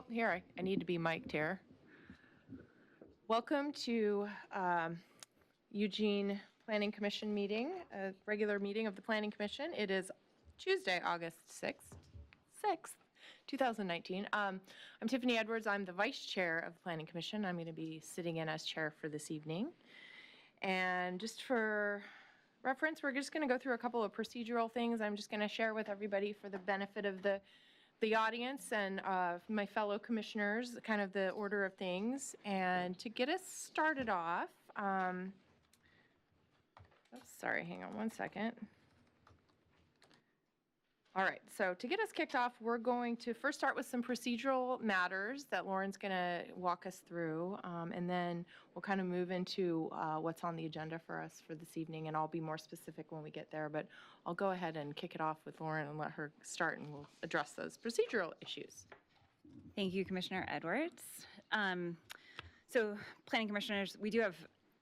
Here, I need to be mic'd here. Welcome to Eugene Planning Commission meeting, a regular meeting of the Planning Commission. It is Tuesday, August 6th, 2019. I'm Tiffany Edwards. I'm the Vice Chair of the Planning Commission. I'm going to be sitting in as chair for this evening. And just for reference, we're just going to go through a couple of procedural things I'm just going to share with everybody for the benefit of the audience and my fellow commissioners, kind of the order of things. And to get us started off, sorry, hang on one second. All right, so to get us kicked off, we're going to first start with some procedural matters that Lauren's going to walk us through, and then we'll kind of move into what's on the agenda for us for this evening, and I'll be more specific when we get there, but I'll go ahead and kick it off with Lauren and let her start, and we'll address those procedural issues. Thank you, Commissioner Edwards. So, Planning Commissioners, we do have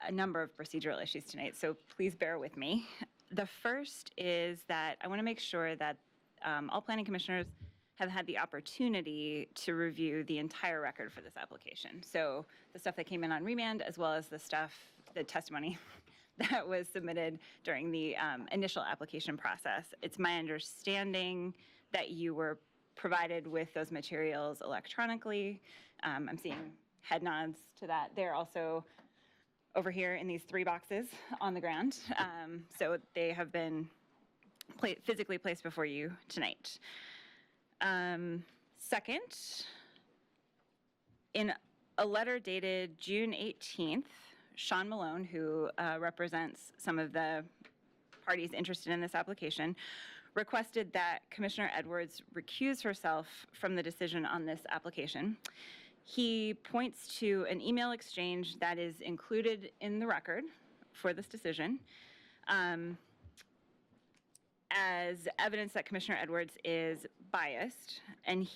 a number of procedural issues tonight, so please bear with me. The first is that I want to make sure that all planning commissioners have had the opportunity to review the entire record for this application. So the stuff that came in on remand, as well as the testimony that was submitted during the initial application process. It's my understanding that you were provided with those materials electronically. I'm seeing head nods to that. They're also over here in these 3 boxes on the ground. So they have been physically placed before you tonight. Second, in a letter dated June 18th, Shawn Malone, who represents some of the parties interested in this application, requested that Commissioner Edwards recuse herself from the decision on this application. He points to an email exchange that is included in the record for this decision as evidence that Commissioner Edwards is biased, and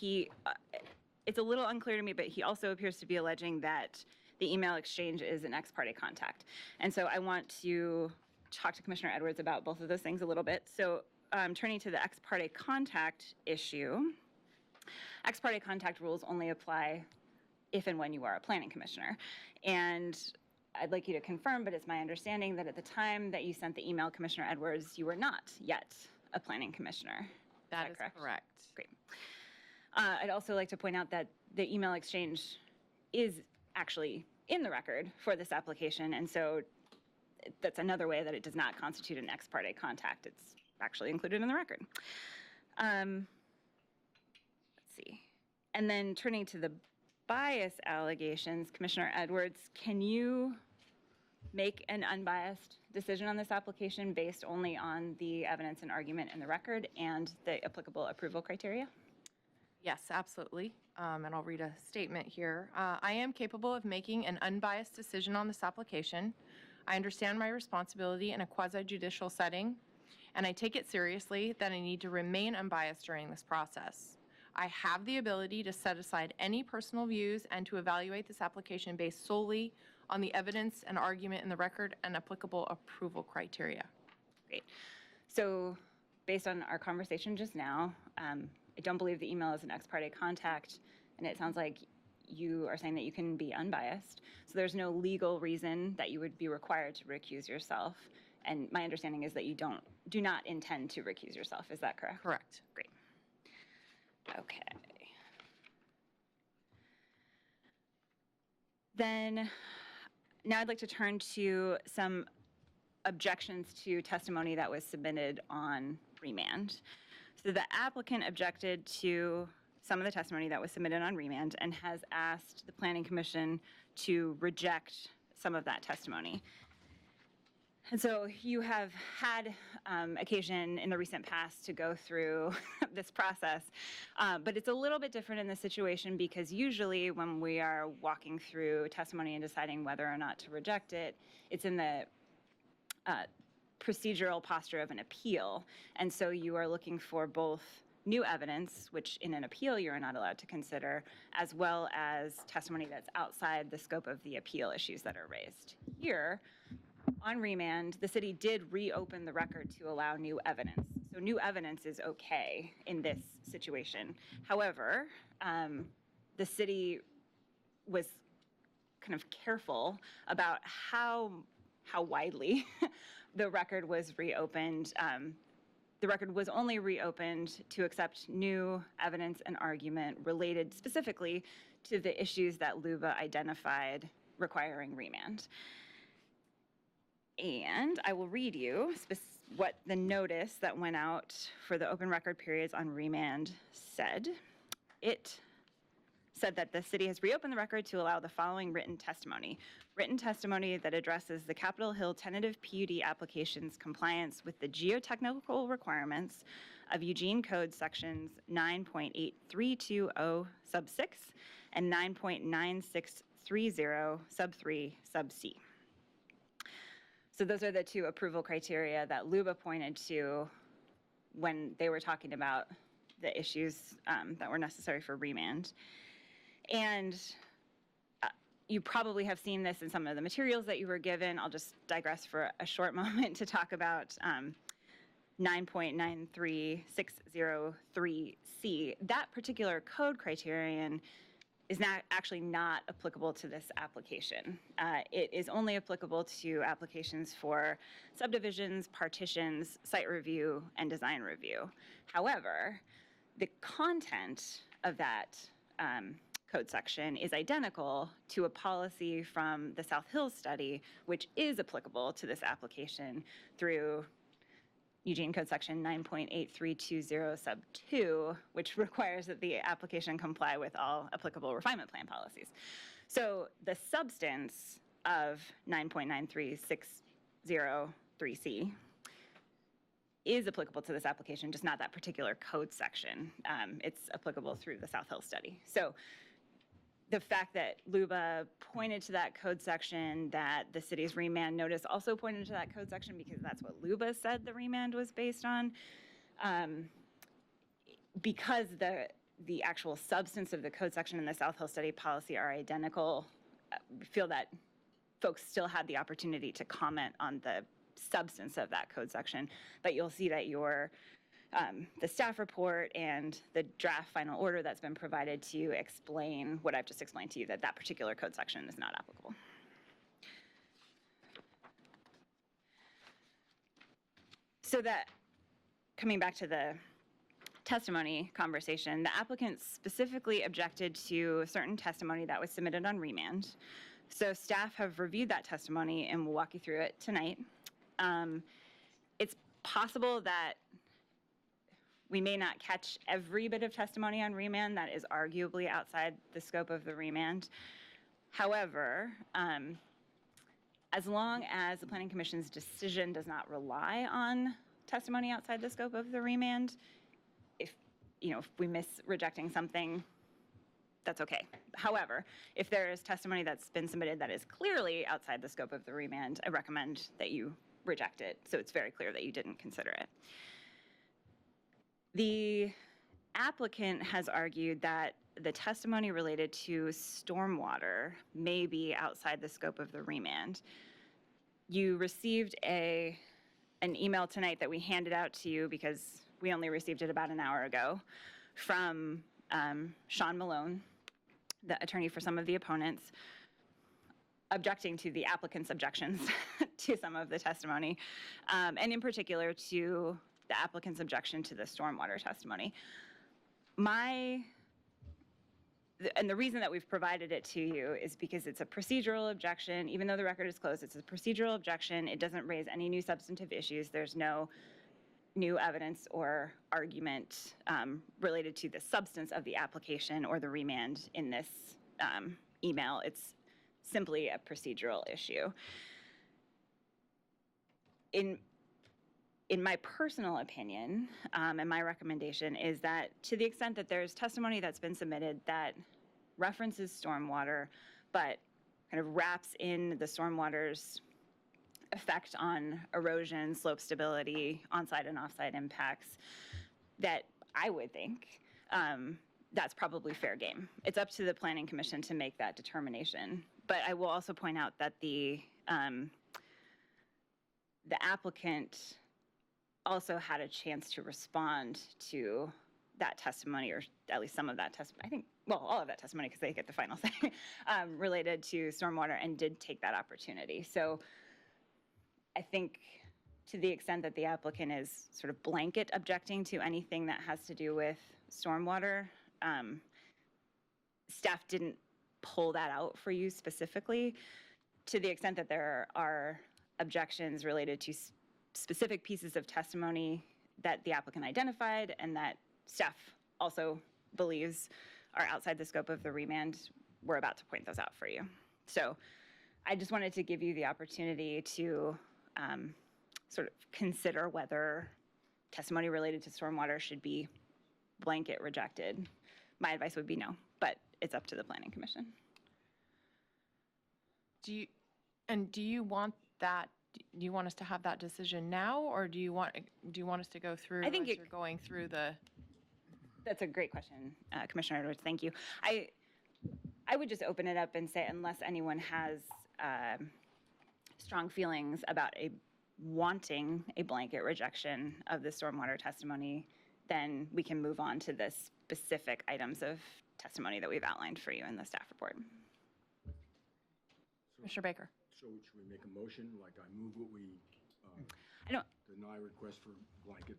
it's a little unclear to me, but he also appears to be alleging that the email exchange is an ex parte contact. And so I want to talk to Commissioner Edwards about both of those things a little bit. So turning to the ex parte contact issue, ex parte contact rules only apply if and when you are a planning commissioner. And I'd like you to confirm, but it's my understanding that at the time that you sent the email, Commissioner Edwards, you were not yet a planning commissioner. That is correct. Great. I'd also like to point out that the email exchange is actually in the record for this application, and so that's another way that it does not constitute an ex parte contact. It's actually included in the record. Let's see. And then turning to the bias allegations, Commissioner Edwards, can you make an unbiased decision on this application based only on the evidence and argument in the record and the applicable approval criteria? Yes, absolutely. And I'll read a statement here. I am capable of making an unbiased decision on this application. I understand my responsibility in a quasi-judicial setting, and I take it seriously that I need to remain unbiased during this process. I have the ability to set aside any personal views and to evaluate this application based solely on the evidence and argument in the record and applicable approval criteria. Great. So based on our conversation just now, I don't believe the email is an ex parte contact, and it sounds like you are saying that you can be unbiased. So there's no legal reason that you would be required to recuse yourself. And my understanding is that you do not intend to recuse yourself. Is that correct? Correct. Great. Okay. Then now I'd like to turn to some objections to testimony that was submitted on remand. So the applicant objected to some of the testimony that was submitted on remand and has asked the Planning Commission to reject some of that testimony. And so you have had occasion in the recent past to go through this process, but it's a little bit different in this situation because usually when we are walking through testimony and deciding whether or not to reject it, it's in the procedural posture of an appeal. And so you are looking for both new evidence, which in an appeal you are not allowed to consider, as well as testimony that's outside the scope of the appeal issues that are raised. Here, on remand, the city did reopen the record to allow new evidence. So So new evidence is okay in this situation. However, the city was kind of careful about how widely the record was reopened. The record was only reopened to accept new evidence and argument related specifically to the issues that LUBA identified requiring remand. And I will read you what the notice that went out for the open record periods on remand said. It said that the city has reopened the record to allow the following written testimony. Written testimony that addresses the Capitol Hill tentative PUD application's compliance with the geotechnical requirements of Eugene Code sections 9.8320 sub 6 and 9.9630 sub 3 sub C. So those are the two approval criteria that LUBA pointed to when they were talking about the issues that were necessary for remand. And you probably have seen this in some of the materials that you were given. I'll just digress for a short moment to talk about 9.93603C. That particular code criterion is actually not applicable to this application. It is only applicable to applications for subdivisions, partitions, site review, and design review. However, the content of that code section is identical to a policy from the South Hills study, which is applicable to this application through Eugene Code section 9.8320 sub 2, which requires that the application comply with all applicable refinement plan policies. So the substance of 9.93603C is applicable to this application, just not that particular code section. It's applicable through the South Hills study. So the fact that LUBA pointed to that code section, that the city's remand notice also pointed to that code section because that's what LUBA said the remand was based on, because the actual substance of the code section and the South Hills study policy are identical, we feel that folks still had the opportunity to comment on the substance of that code section, but you'll see that the staff report and the draft final order that's been provided to you explain what I've just explained to you, that particular code section is not applicable. So that, coming back to the testimony conversation, the applicant specifically objected to certain testimony that was submitted on remand. So staff have reviewed that testimony and we'll walk you through it tonight. It's possible that we may not catch every bit of testimony on remand that is arguably outside the scope of the remand. However, as long as the Planning Commission's decision does not rely on testimony outside the scope of the remand, if we miss rejecting something, that's okay. However, if there is testimony that's been submitted that is clearly outside the scope of the remand, I recommend that you reject it so it's very clear that you didn't consider it. The applicant has argued that the testimony related to stormwater may be outside the scope of the remand. You received an email tonight that we handed out to you because we only received it about an hour ago from Shawn Malone, the attorney for some of the opponents, objecting to the applicant's objections to some of the testimony, and in particular to the applicant's objection to the stormwater testimony. And the reason that we've provided it to you is because it's a procedural objection. Even though the record is closed, it's a procedural objection. It doesn't raise any new substantive issues. There's no new evidence or argument related to the substance of the application or the remand in this email. It's simply a procedural issue. In my personal opinion, and my recommendation is that to the extent that there's testimony that's been submitted that references stormwater, but kind of wraps in the stormwater's effect on erosion, slope stability, on-site and off-site impacts, that I would think that's probably fair game. It's up to the Planning Commission to make that determination. But I will also point out that the applicant also had a chance to respond to that testimony, or at least some of that testimony, I think, well, all of that testimony, because they get the final say, related to stormwater, and did take that opportunity. So I think to the extent that the applicant is sort of blanket objecting to anything that has to do with stormwater, staff didn't pull that out for you specifically. To the extent that there are objections related to specific pieces of testimony that the applicant identified and that staff also believes are outside the scope of the remand, we're about to point those out for you. So I just wanted to give you the opportunity to sort of consider whether testimony related to stormwater should be blanket rejected. My advice would be no, but it's up to the Planning Commission. Do you want that? Do you want us to have that decision now, or do you want us to go through? I think as you're going through the. That's a great question, Commissioner Edwards. Thank you. I would just open it up and say, unless anyone has strong feelings about wanting a blanket rejection of the stormwater testimony, then we can move on to the specific items of testimony that we've outlined for you in the staff report. Commissioner Baker. So should we make a motion, like I move what we deny request for blanket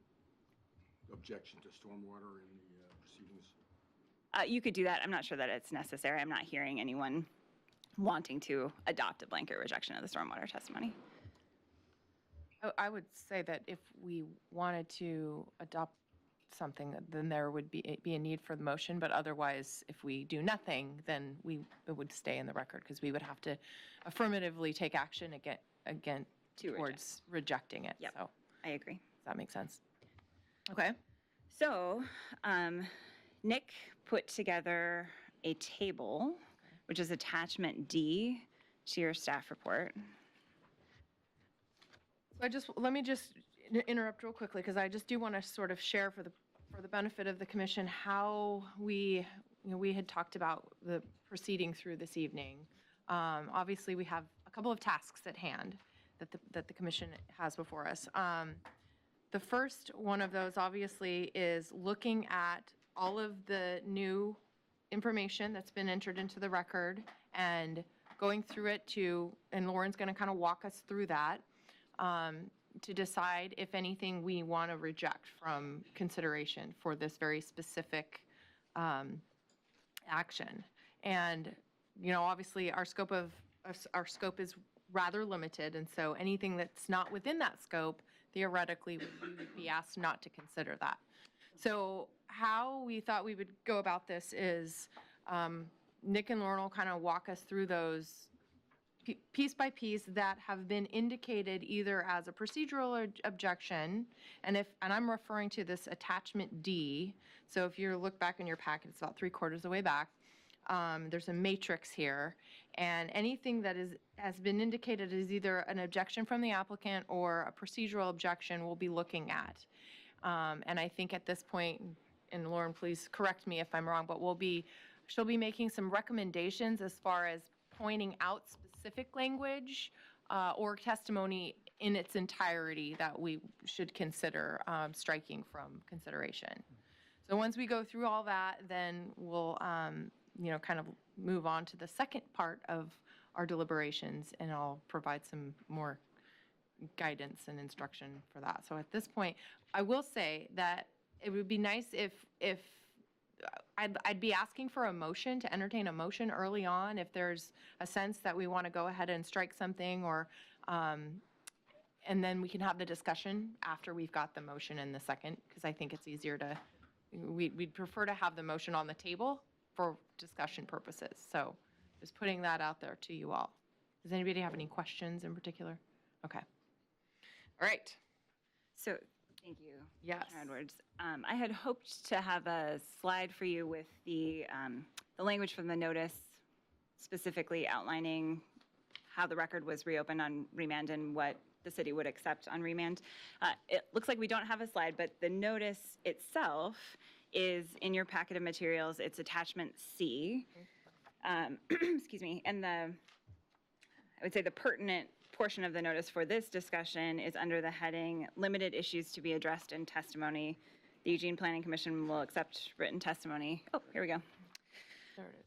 objection to stormwater in the proceedings? You could do that. I'm not sure that it's necessary. I'm not hearing anyone wanting to adopt a blanket rejection of the stormwater testimony. I would say that if we wanted to adopt something, then there would be a need for the motion, but otherwise, if we do nothing, then it would stay in the record, because we would have to affirmatively take action again towards rejecting it. Yep. So I agree. does that make sense? Okay. So Nick put together a table, which is attachment D to your staff report. Let me just interrupt real quickly, because I just do want to sort of share for the benefit of the commission how we had talked about the proceeding through this evening. Obviously, we have a couple of tasks at hand that the commission has before us. The first one of those, obviously, is looking at all of the new information that's been entered into the record and going through it and Lauren's going to kind of walk us through that. To decide if anything we want to reject from consideration for this very specific action. And, obviously our scope is rather limited, and so anything that's not within that scope, theoretically, we would be asked not to consider that. So how we thought we would go about this is Nick and Lauren will kind of walk us through those piece by piece that have been indicated either as a procedural objection, and I'm referring to this attachment D. So if you look back in your packet, it's about 3/4 of the way back. There's a matrix here, and anything that has been indicated as either an objection from the applicant or a procedural objection we'll be looking at. And I think at this point, and Lauren, please correct me if I'm wrong, but she'll be making some recommendations as far as pointing out specific language or testimony in its entirety that we should consider striking from consideration. So once we go through all that, then we'll kind of move on to the second part of our deliberations, and I'll provide some more guidance and instruction for that. So at this point, I will say that it would be nice if I'd be asking for a motion, to entertain a motion early on if there's a sense that we want to go ahead and strike something, or and then we can have the discussion after we've got the motion in the second, because I think it's easier we'd prefer to have the motion on the table for discussion purposes. So just putting that out there to you all. Does anybody have any questions in particular? Okay. All right. So thank you, Yes. Commissioner Edwards. I had hoped to have a slide for you with the language from the notice, specifically outlining how the record was reopened on remand and what the city would accept on remand. It looks like we don't have a slide, but the notice itself is in your packet of materials. It's attachment C. Excuse me. And I would say the pertinent portion of the notice for this discussion is under the heading Limited Issues to be Addressed in Testimony. The Eugene Planning Commission will accept written testimony. Oh, here we go. There it is.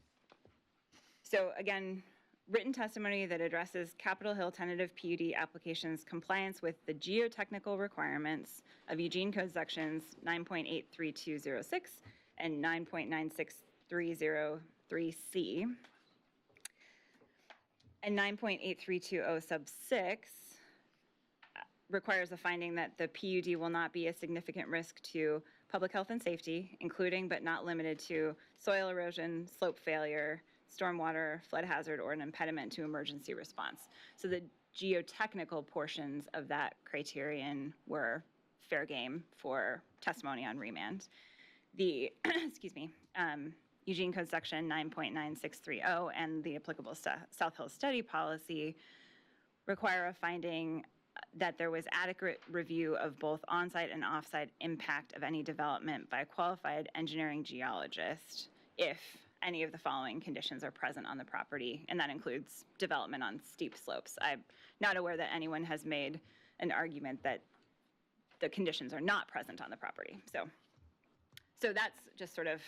So again, written testimony that addresses Capitol Hill tentative PUD application's compliance with the geotechnical requirements of Eugene Code Sections 9.83206 and 9.96303C. And 9.8320 sub 6 requires a finding that the PUD will not be a significant risk to public health and safety, including but not limited to soil erosion, slope failure, stormwater, flood hazard, or an impediment to emergency response. So the geotechnical portions of that criterion were fair game for testimony on remand. The, excuse me, Eugene Code Section 9.9630 and the applicable South Hill study policy require a finding that there was adequate review of both on-site and off-site impact of any development by a qualified engineering geologist if any of the following conditions are present on the property, and that includes development on steep slopes. I'm not aware that anyone has made an argument that the conditions are not present on the property. So that's just sort of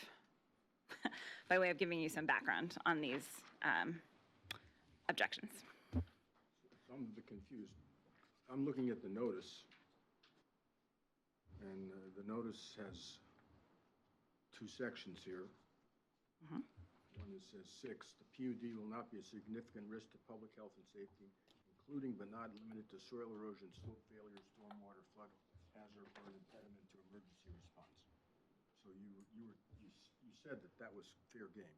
by way of giving you some background on these objections. I'm a bit confused. I'm looking at the notice, and the notice has two sections here. Mhm. One that says 6, the PUD will not be a significant risk to public health and safety, including but not limited to soil erosion, slope failure, stormwater, flood hazard, or an impediment to emergency response. So you said that was fair game,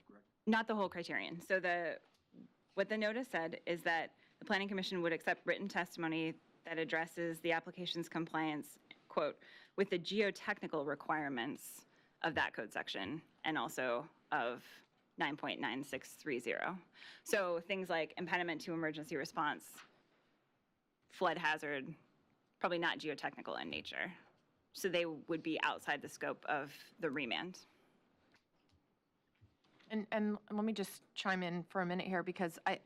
correct? Not the whole criterion. So what the notice said is that the Planning Commission would accept written testimony that addresses the application's compliance, quote, with the geotechnical requirements of that code section and also of 9.9630. So things like impediment to emergency response, flood hazard, probably not geotechnical in nature. So they would be outside the scope of the remand. And let me just chime in for a minute here because I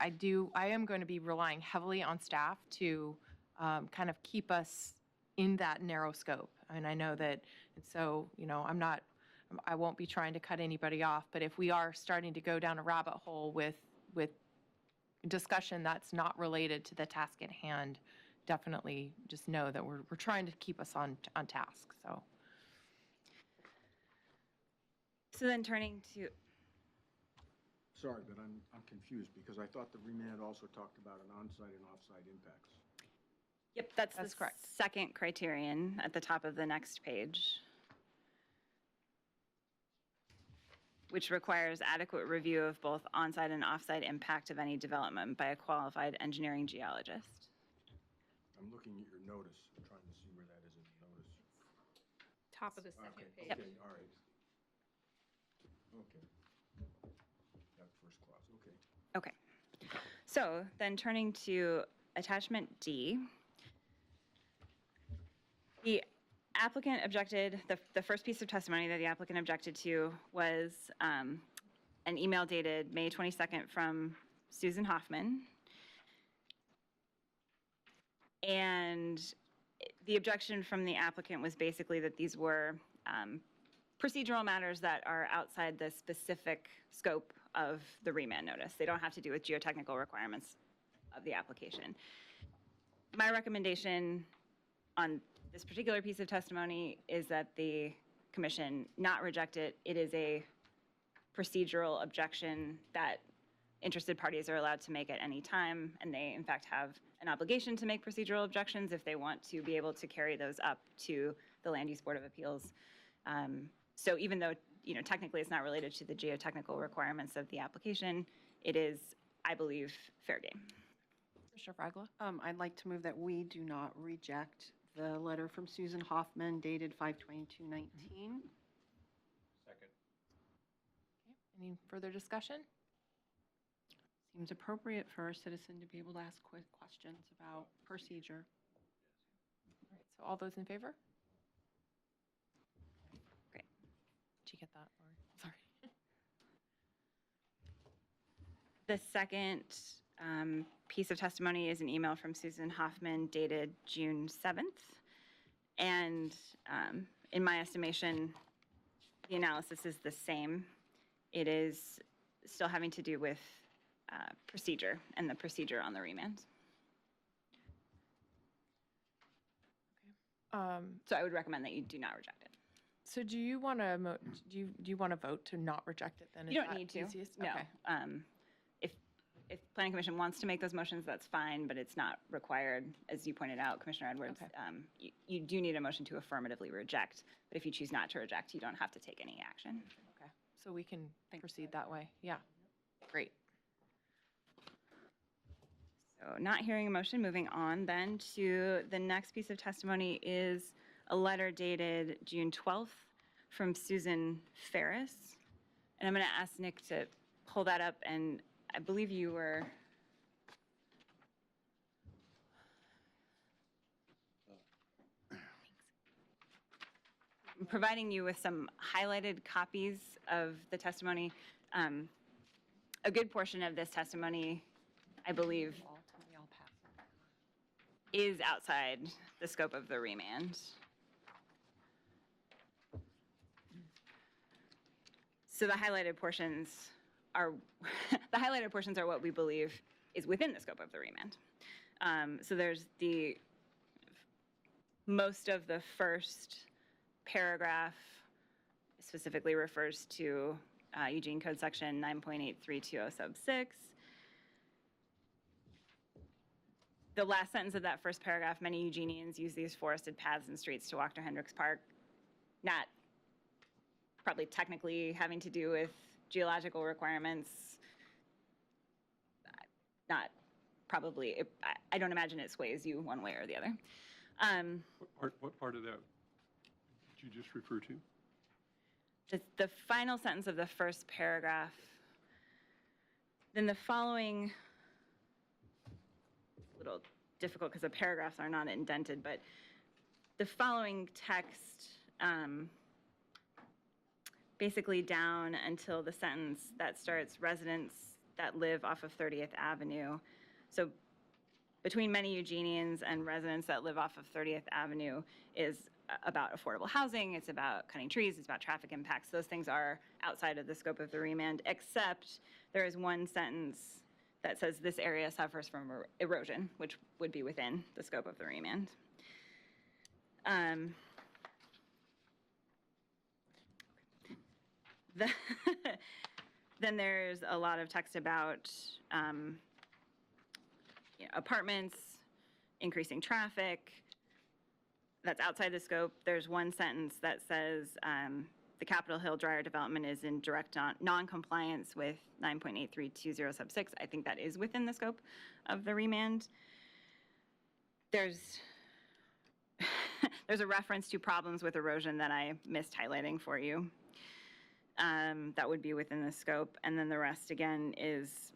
am going to be relying heavily on staff to kind of keep us in that narrow scope. And I know that, and so, I won't be trying to cut anybody off, but if we are starting to go down a rabbit hole with discussion that's not related to the task at hand, definitely just know that we're trying to keep us on task, so. So then turning to, Sorry, but I'm confused because I thought the remand also talked about an on-site and off-site impacts. yep, that's That's the correct. second criterion at the top of the next page, which requires adequate review of both on-site and off-site impact of any development by a qualified engineering geologist. I'm looking at your notice, I'm trying to see where that is in the notice. Top of the second Okay, page. okay, all right. Okay. That first clause, okay. Okay. So then turning to attachment D, the applicant objected, the first piece of testimony that the applicant objected to was an email dated May 22nd from Susan Hoffman. And the objection from the applicant was basically that these were procedural matters that are outside the specific scope of the remand notice. They don't have to do with geotechnical requirements of the application. My recommendation on this particular piece of testimony is that the commission not reject it. It is a procedural objection that interested parties are allowed to make at any time, and they in fact have an obligation to make procedural objections if they want to be able to carry those up to the Land Use Board of Appeals. So even though, technically it's not related to the geotechnical requirements of the application, it is, I believe, fair game. Commissioner Fragla? I'd like to move that we do not reject the letter from Susan Hoffman dated 5/22/19. Second. Okay, any further discussion? Seems appropriate for a citizen to be able to ask quick questions about procedure. All right, so all those in favor? Great. Did you get that, Lori? Sorry. The second piece of testimony is an email from Susan Hoffman dated June 7th. And in my estimation, the analysis is the same. It is still having to do with procedure and the procedure on the remand. So I would recommend that you do not reject it. So do you want to, do you want to vote to not reject it then? Is You don't that need to. easiest? No. Okay. If Planning Commission wants to make those motions, that's fine, but it's not required, as you pointed out, Commissioner Edwards. Okay. You do need a motion to affirmatively reject, but if you choose not to reject, you don't have to take any action. Okay. So we can proceed that way. Yeah. Great. So not hearing a motion, moving on then to the next piece of testimony is a letter dated June 12th from Susan Ferris. And I'm going to ask Nick to pull that up, and I believe you were... I'm providing you with some highlighted copies of the testimony. A good portion of this testimony, I believe, is outside the scope of the remand. So the highlighted portions are what we believe is within the scope of the remand. So there's most of the first paragraph specifically refers to Eugene Code Section 9.8320 sub 6. The last sentence of that first paragraph, many Eugenians use these forested paths and streets to walk to Hendricks Park. Not probably technically having to do with geological requirements. Not probably, I don't imagine it sways you one way or the other. What part of that did you just refer to? The final sentence of the first paragraph, then the following, a little difficult because the paragraphs are not indented, but the following text, basically down until the sentence that starts, residents that live off of 30th Avenue. So between many Eugenians and residents that live off of 30th Avenue is about affordable housing, it's about cutting trees, it's about traffic impacts. Those things are outside of the scope of the remand, except there is one sentence that says this area suffers from erosion, which would be within the scope of the remand. Then there's a lot of text about apartments, increasing traffic. That's outside the scope. There's one sentence that says the Capitol Hill Dryer development is in direct non-compliance with 9.8320 sub 6. I think that is within the scope of the remand. There's a reference to problems with erosion that I missed highlighting for you. That would be within the scope. And then the rest, again, is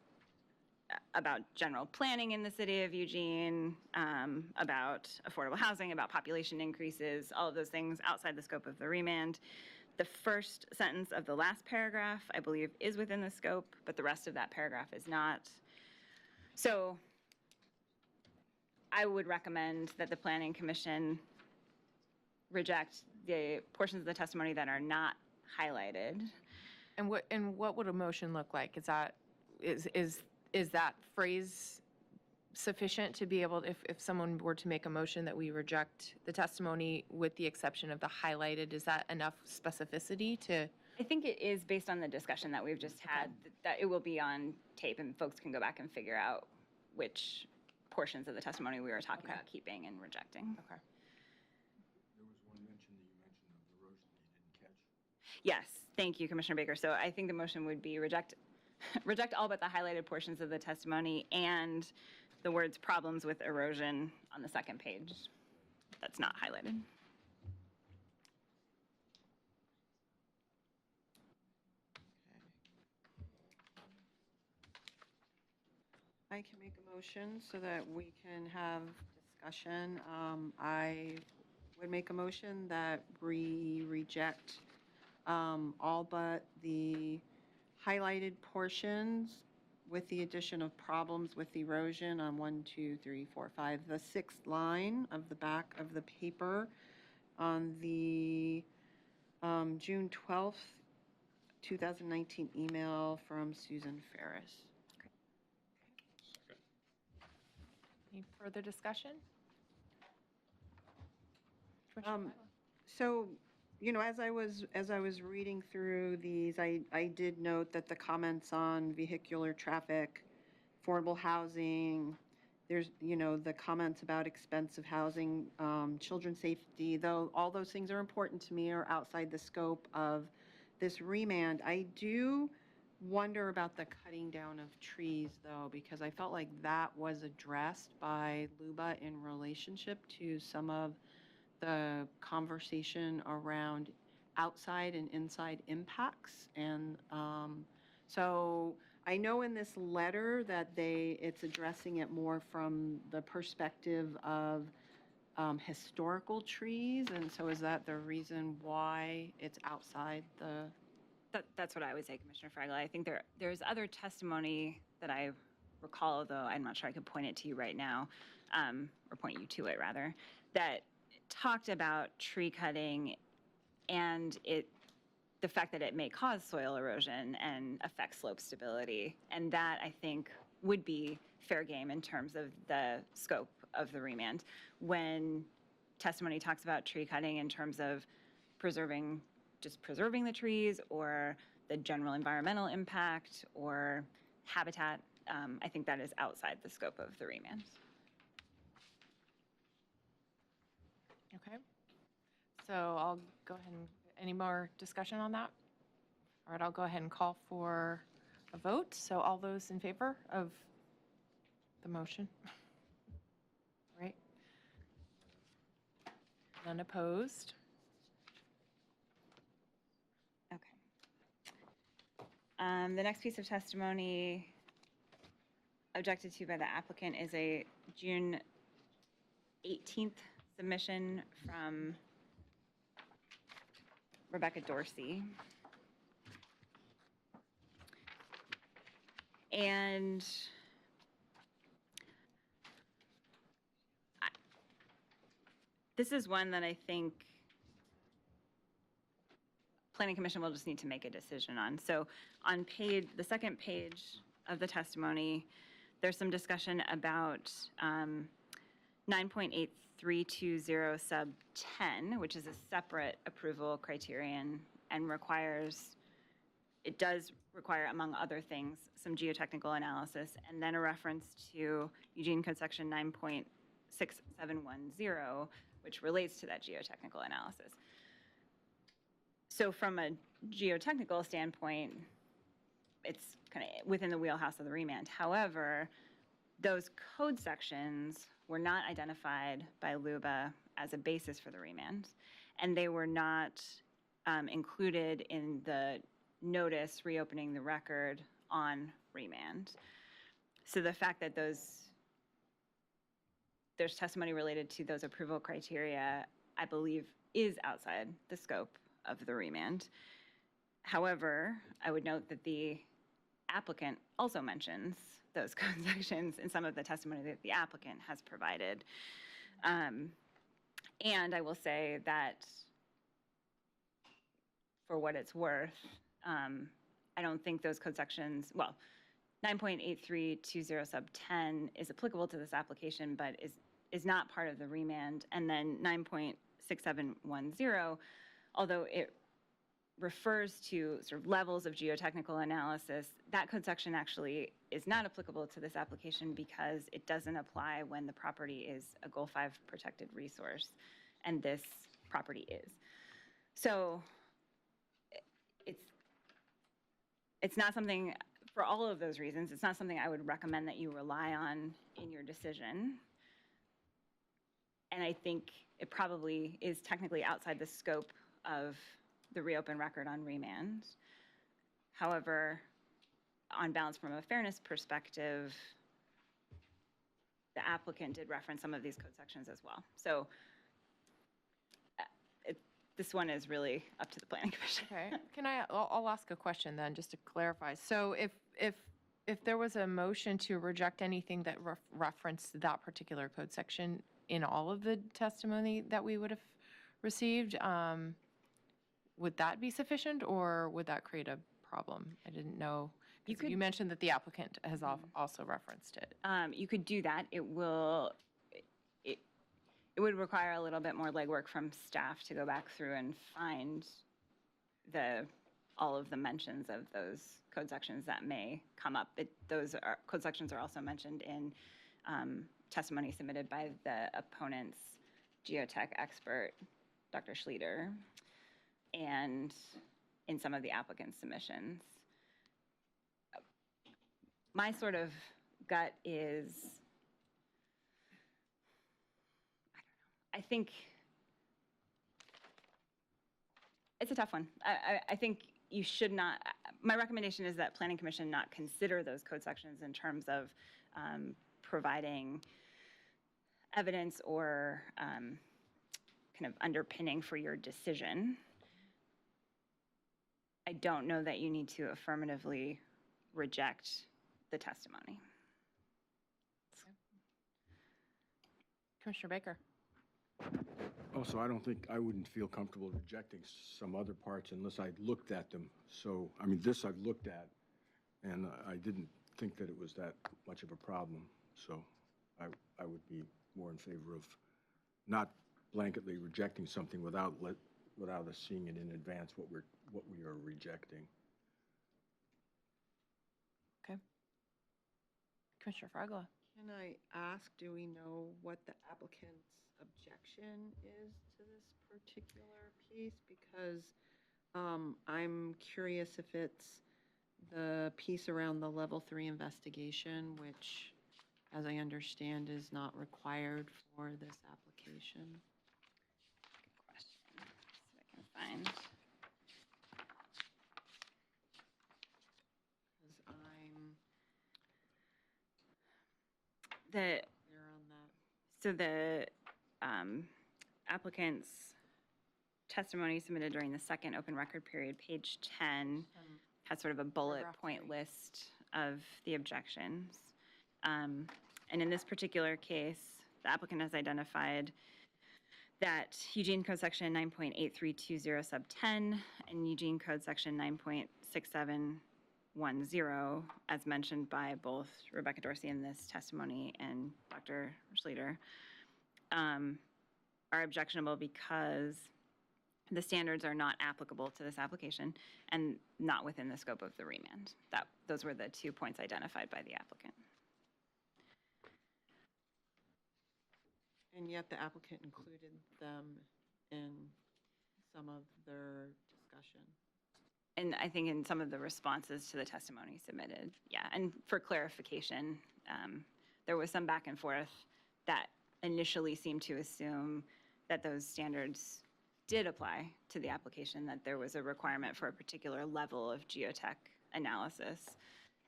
about general planning in the city of Eugene, about affordable housing, about population increases, all of those things outside the scope of the remand. The first sentence of the last paragraph, I believe, is within the scope, but the rest of that paragraph is not. So I would recommend that the Planning Commission reject the portions of the testimony that are not highlighted. And what would a motion look like? Is that phrase sufficient to be able, if someone were to make a motion that we reject the testimony with the exception of the highlighted, is that enough specificity to? I think it is based on the discussion that we've just had, that it will be on tape and folks can go back and figure out which portions of the testimony we were talking about keeping and rejecting. Okay. There was one mention that you mentioned of erosion that you didn't catch. Yes, thank you, Commissioner Baker. So I think the motion would be reject all but the highlighted portions of the testimony and the words problems with erosion on the second page. That's not highlighted. I can make a motion so that we can have discussion. I would make a motion that we reject all but the highlighted portions with the addition of problems with erosion on 1, 2, 3, 4, 5, the sixth line of the back of the paper on the June 12th, 2019 email from Susan Ferris. Second. Any further discussion? Commissioner Fryla? So, you know, as I was reading through these, I did note that the comments on vehicular traffic, affordable housing, there's, you know, the comments about expensive housing, children's safety, though all those things are important to me, are outside the scope of this remand. I do wonder about the cutting down of trees, though, because I felt like that was addressed by Luba in relationship to some of the conversation around outside and inside impacts. And so I know in this letter that it's addressing it more from the perspective of historical trees. And so is that the reason why it's outside the? That's what I would say, Commissioner Fraggle. I think there's other testimony that I recall, though I'm not sure I could point it to you right now, or point you to it rather, that talked about tree cutting and the fact that it may cause soil erosion and affect slope stability. And that, I think, would be fair game in terms of the scope of the remand. When testimony talks about tree cutting in terms of preserving the trees or the general environmental impact or habitat, I think that is outside the scope of the remand. Okay. So I'll go ahead and, any more discussion on that? All right, I'll go ahead and call for a vote. So all those in favor of the motion? All right. None opposed? Okay. The next piece of testimony objected to by the applicant is a June 18th submission from Rebecca Dorsey. And this is one that I think Planning Commission will just need to make a decision on. So on the second page of the testimony, there's some discussion about 9.8320 sub 10, which is a separate approval criterion and it does require, among other things, some geotechnical analysis, and then a reference to Eugene Code Section 9.6710, which relates to that geotechnical analysis. So from a geotechnical standpoint, it's kind of within the wheelhouse of the remand. However, those code sections were not identified by LUBA as a basis for the remand, and they were not included in the notice reopening the record on remand. So the fact that there's testimony related to those approval criteria, I believe, is outside the scope of the remand. However, I would note that the applicant also mentions those code sections in some of the testimony that the applicant has provided. And I will say that for what it's worth, I don't think those code sections, well, 9.8320 sub 10 is applicable to this application, but is not part of the remand. And then 9.6710, although it refers to sort of levels of geotechnical analysis, that code section actually is not applicable to this application because it doesn't apply when the property is a Goal 5 protected resource, and this property is. So it's not something, for all of those reasons, it's not something I would recommend that you rely on in your decision. And I think it probably is technically outside the scope of the reopen record on remand. However, on balance, from a fairness perspective, the applicant did reference some of these code sections as well. So this one is really up to the Planning Commission. Okay. I'll ask a question then, just to clarify. So if if there was a motion to reject anything that referenced that particular code section in all of the testimony that we would have received, would that be sufficient, or would that create a problem? I didn't know. You mentioned that the applicant has also referenced it. You could do that. It would require a little bit more legwork from staff to go back through and find all of the mentions of those code sections that may come up. Code sections are also mentioned in testimony submitted by the opponent's geotech expert, Dr. Schlueter, and in some of the applicant's submissions. My sort of gut is, I think it's a tough one. I think you should not, my recommendation is that Planning Commission not consider those code sections in terms of providing evidence or kind of underpinning for your decision. I don't know that you need to affirmatively reject the testimony. Commissioner Baker. Also, I don't think, I wouldn't feel comfortable rejecting some other parts unless I'd looked at them. So, I mean, this I've looked at, and I didn't think that it was that much of a problem. So I would be more in favor of not blanketly rejecting something without us seeing it in advance what we are rejecting. Okay. Commissioner Fragala. Can I ask, do we know what the applicant's objection is to this particular piece? Because I'm curious if it's the piece around the level 3 investigation, which, as I understand, is not required for this application. Good question. See if I can find. Because I'm The clear on that. So the applicant's testimony submitted during the second open record period, page 10, has sort of a bullet Paragraph point 3. list of the objections. And in this particular case, the applicant has identified that Eugene Code Section 9.8320 sub 10 and Eugene Code Section 9.6710, as mentioned by both Rebecca Dorsey in this testimony and Dr. Schlueter, are objectionable because the standards are not applicable to this application and not within the scope of the remand. Those were the 2 points identified by the applicant. And yet the applicant included them in some of their discussion. And I think in some of the responses to the testimony submitted, yeah. And for clarification, there was some back and forth that initially seemed to assume that those standards did apply to the application, that there was a requirement for a particular level of geotech analysis.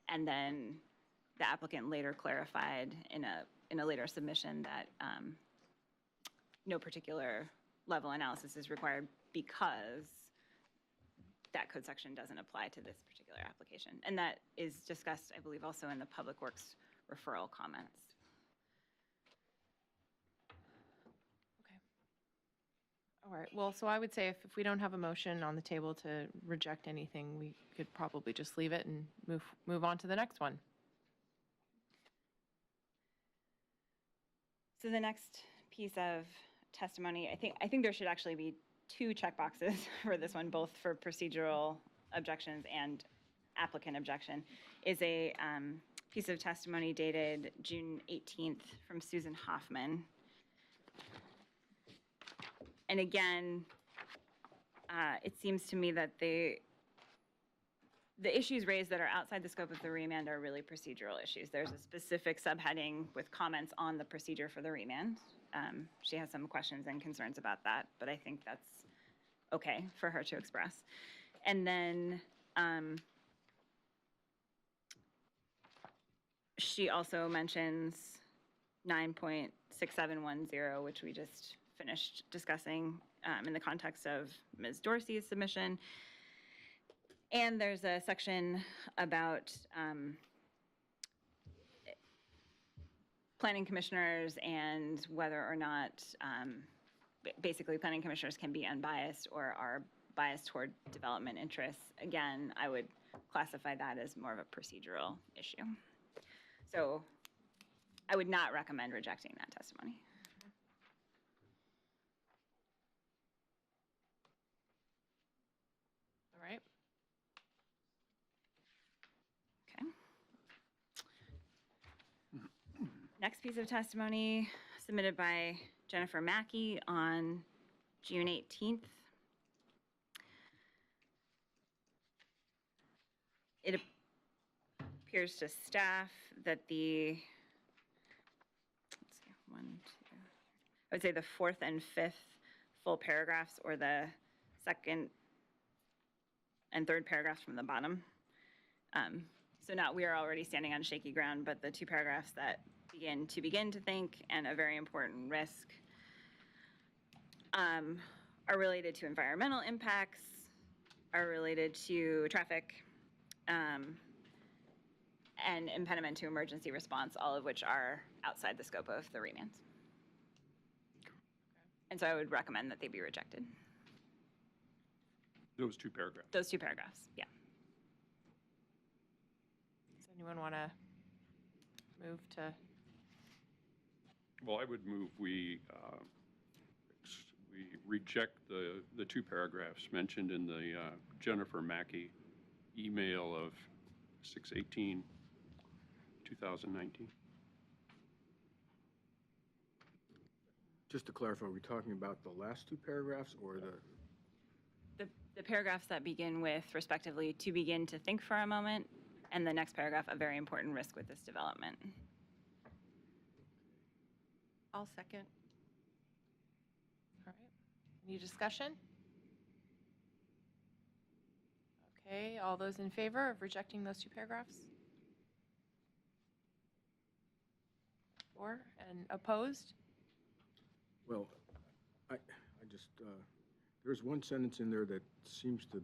And then the applicant later clarified in a later submission that no particular level analysis is required because that code section doesn't apply to this particular application. And that is discussed, I believe, also in the Public Works referral comments. Okay. All right. Well, so I would say if we don't have a motion on the table to reject anything, we could probably just leave it and move on to the next one. So the next piece of testimony, I think there should actually be 2 checkboxes for this one, both for procedural objections and applicant objection, is a piece of testimony dated June 18th from Susan Hoffman. And again, it seems to me that the issues raised that are outside the scope of the remand are really procedural issues. There's a specific subheading with comments on the procedure for the remand. She has some questions and concerns about that, but I think that's okay for her to express. And then she also mentions 9.6710, which we just finished discussing in the context of Ms. Dorsey's submission. And there's a section about planning commissioners and whether or not, basically, planning commissioners can be unbiased or are biased toward development interests. Again, I would classify that as more of a procedural issue. So I would not recommend rejecting that testimony. All right. Okay. Next piece of testimony submitted by Jennifer Mackey on June 18th. It appears to staff that the, let's see, I would say the fourth and fifth full paragraphs, or the second and third paragraphs from the bottom. So not we are already standing on shaky ground, but the two paragraphs that begin to think and a very important risk are related to environmental impacts, are related to traffic, and impediment to emergency response, all of which are outside the scope of the remand. And so I would recommend that they be rejected. Those two paragraphs. Those two paragraphs, yeah. Does anyone want to move to? Well, I would move we reject the two paragraphs mentioned in the Jennifer Mackey email of 6/18/2019. Just to clarify, are we talking about the last two paragraphs or The paragraphs that begin with, respectively, to begin to think for a moment, and the next paragraph, a very important risk with this development. I'll second. All right. Any discussion? Okay, all those in favor of rejecting those two paragraphs? 4, and opposed? Well, I just, there's one sentence in there that seems to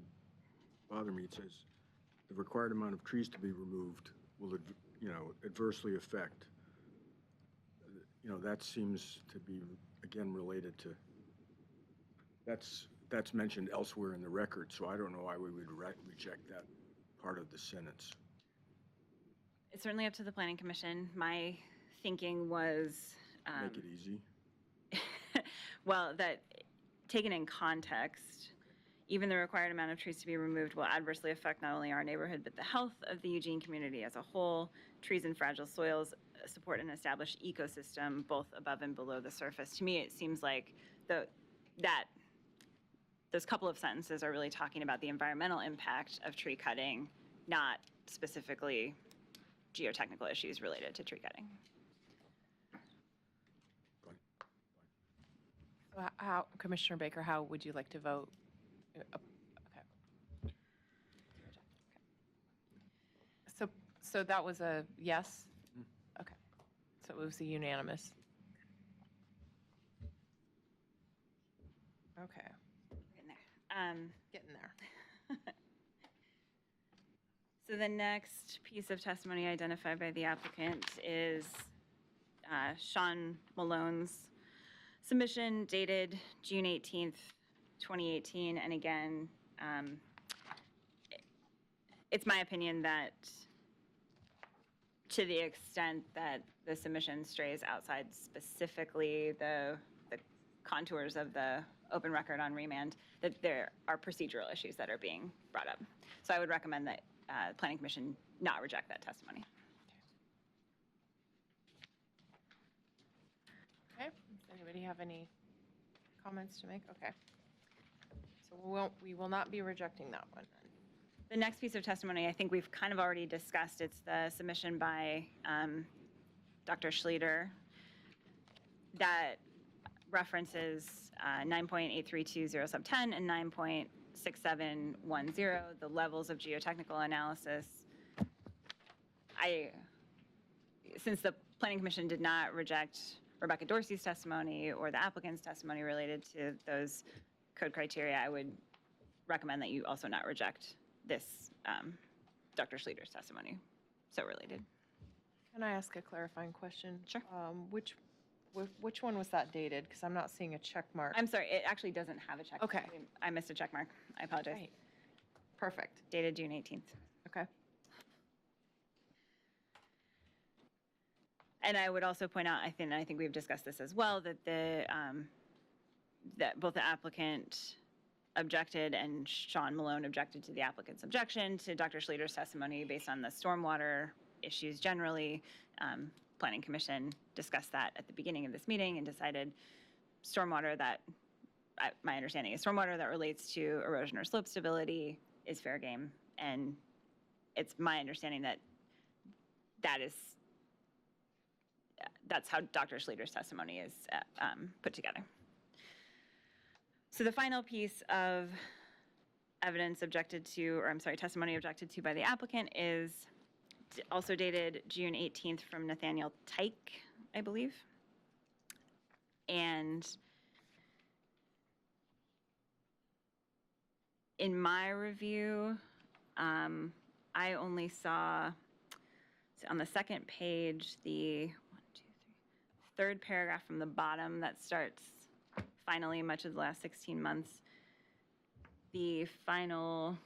bother me. It says, the required amount of trees to be removed will, adversely affect. That seems to be, again, related to, that's mentioned elsewhere in the record, so I don't know why we would reject that part of the sentence. It's certainly up to the Planning Commission. My thinking was, Make it easy. well, that taken in context, even the required amount of trees to be removed will adversely affect not only our neighborhood, but the health of the Eugene community as a whole. Trees and fragile soils support an established ecosystem, both above and below the surface. To me, it seems like those couple of sentences are really talking about the environmental impact of tree cutting, not specifically geotechnical issues related to tree cutting. So how, Commissioner Baker, how would you like to vote? Okay. So that was a yes? Okay. So it was a unanimous. Okay, In there. getting there. So the next piece of testimony identified by the applicant is Shawn Malone's submission dated June 18th, 2018. And again, it's my opinion that to the extent that the submission strays outside specifically the contours of the open record on remand, that there are procedural issues that are being brought up. So I would recommend that the Planning Commission not reject that testimony. Okay, does anybody have any comments to make? Okay. So we will not be rejecting that one then. The next piece of testimony, I think we've kind of already discussed. It's the submission by Dr. Schlueter that references 9.832 sub 10 and 9.6710, the levels of geotechnical analysis. Since the Planning Commission did not reject Rebecca Dorsey's testimony or the applicant's testimony related to those code criteria, I would recommend that you also not reject this Dr. Schlueter's testimony, so related. Can I ask a clarifying question? Sure. Which one was that dated? Because I'm not seeing a check mark. I'm sorry, it actually doesn't have a check. Okay. I missed a check mark. I apologize. Right. Perfect. Dated June 18th. Okay. And I would also point out, I think we've discussed this as well, that that both the applicant objected and Shawn Malone objected to the applicant's objection to Dr. Schluter's testimony based on the stormwater issues generally. Planning Commission discussed that at the beginning of this meeting and decided stormwater that, my understanding is stormwater that relates to erosion or slope stability is fair game. And it's my understanding that that's how Dr. Schluter's testimony is put together. So the final piece of evidence testimony objected to by the applicant is also dated June 18th from Nathaniel Tyke, I believe. And in my review, I only saw on the second page, the third paragraph from the bottom that starts finally much of the last 16 months. The final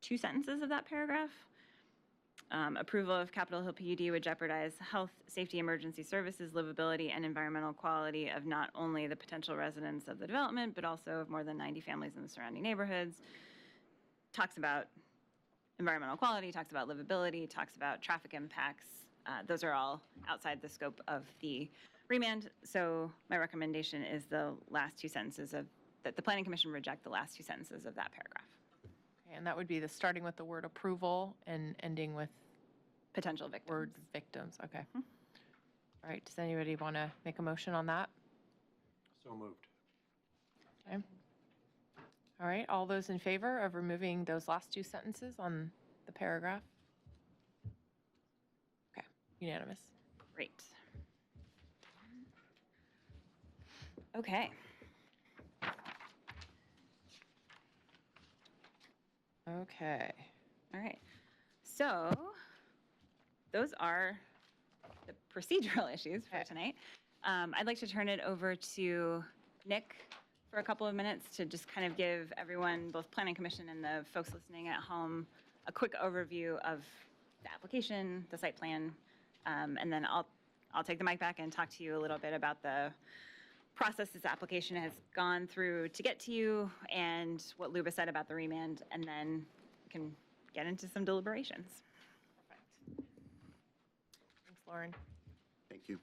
two sentences of that paragraph. Approval of Capitol Hill PUD would jeopardize health, safety, emergency services, livability, and environmental quality of not only the potential residents of the development, but also of more than 90 families in the surrounding neighborhoods. Talks about environmental quality, talks about livability, talks about traffic impacts. Those are all outside the scope of the remand. So my recommendation is the last two sentences that the Planning Commission reject the last two sentences of that paragraph. Okay, and that would be starting with the word approval and ending with Potential victims. word victims. Okay. All right. Does anybody want to make a motion on that? So moved. Okay. All right. All those in favor of removing those last two sentences on the paragraph? Okay. Unanimous. Great. Okay. Okay. All right. So those are the procedural issues for Okay. tonight. I'd like to turn it over to Nick for a couple of minutes to just kind of give everyone, both Planning Commission and the folks listening at home, a quick overview of the application, the site plan, and then I'll take the mic back and talk to you a little bit about the process this application has gone through to get to you and what Luba said about the remand, and then we can get into some deliberations. Perfect. Thanks, Lauren. Thank you.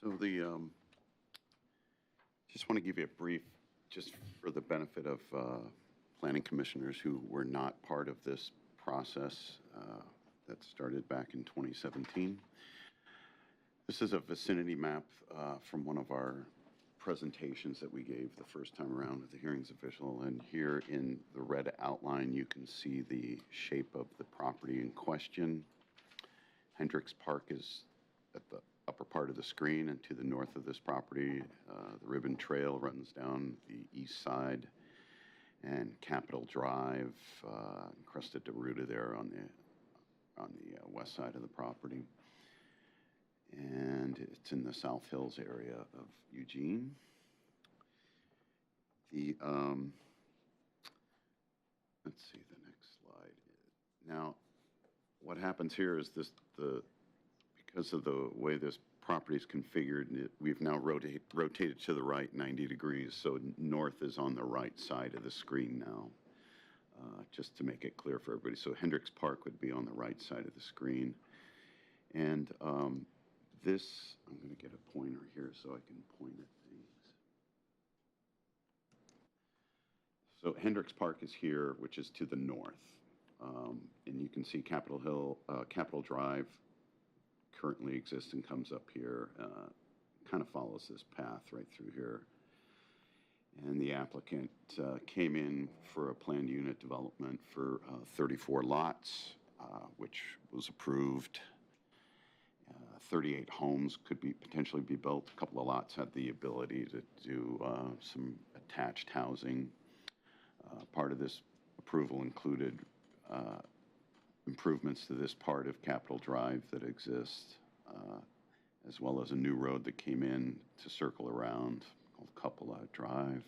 So just want to give you a brief, just for the benefit of planning commissioners who were not part of this process that started back in 2017. This is a vicinity map from one of our presentations that we gave the first time around with the hearings official. And here in the red outline, you can see the shape of the property in question. Hendricks Park is at the upper part of the screen, and to the north of this property, the Ribbon Trail runs down the east side, and Capitol Drive, Cresta de Ruta there on the west side of the property. And it's in the South Hills area of Eugene. Let's see the next slide. Now, what happens here is because of the way this property is configured, we've now rotated to the right 90 degrees, so north is on the right side of the screen now, just to make it clear for everybody. So Hendricks Park would be on the right side of the screen. And I'm going to get a pointer here so I can point at things. So Hendricks Park is here, which is to the north. And you can see Capitol Drive currently exists and comes up here, kind of follows this path right through here. And the applicant came in for a planned unit development for 34 lots, which was approved 38 homes could potentially be built. A couple of lots had the ability to do some attached housing. Part of this approval included improvements to this part of Capitol Drive that exists, as well as a new road that came in to circle around called Cupola Drive.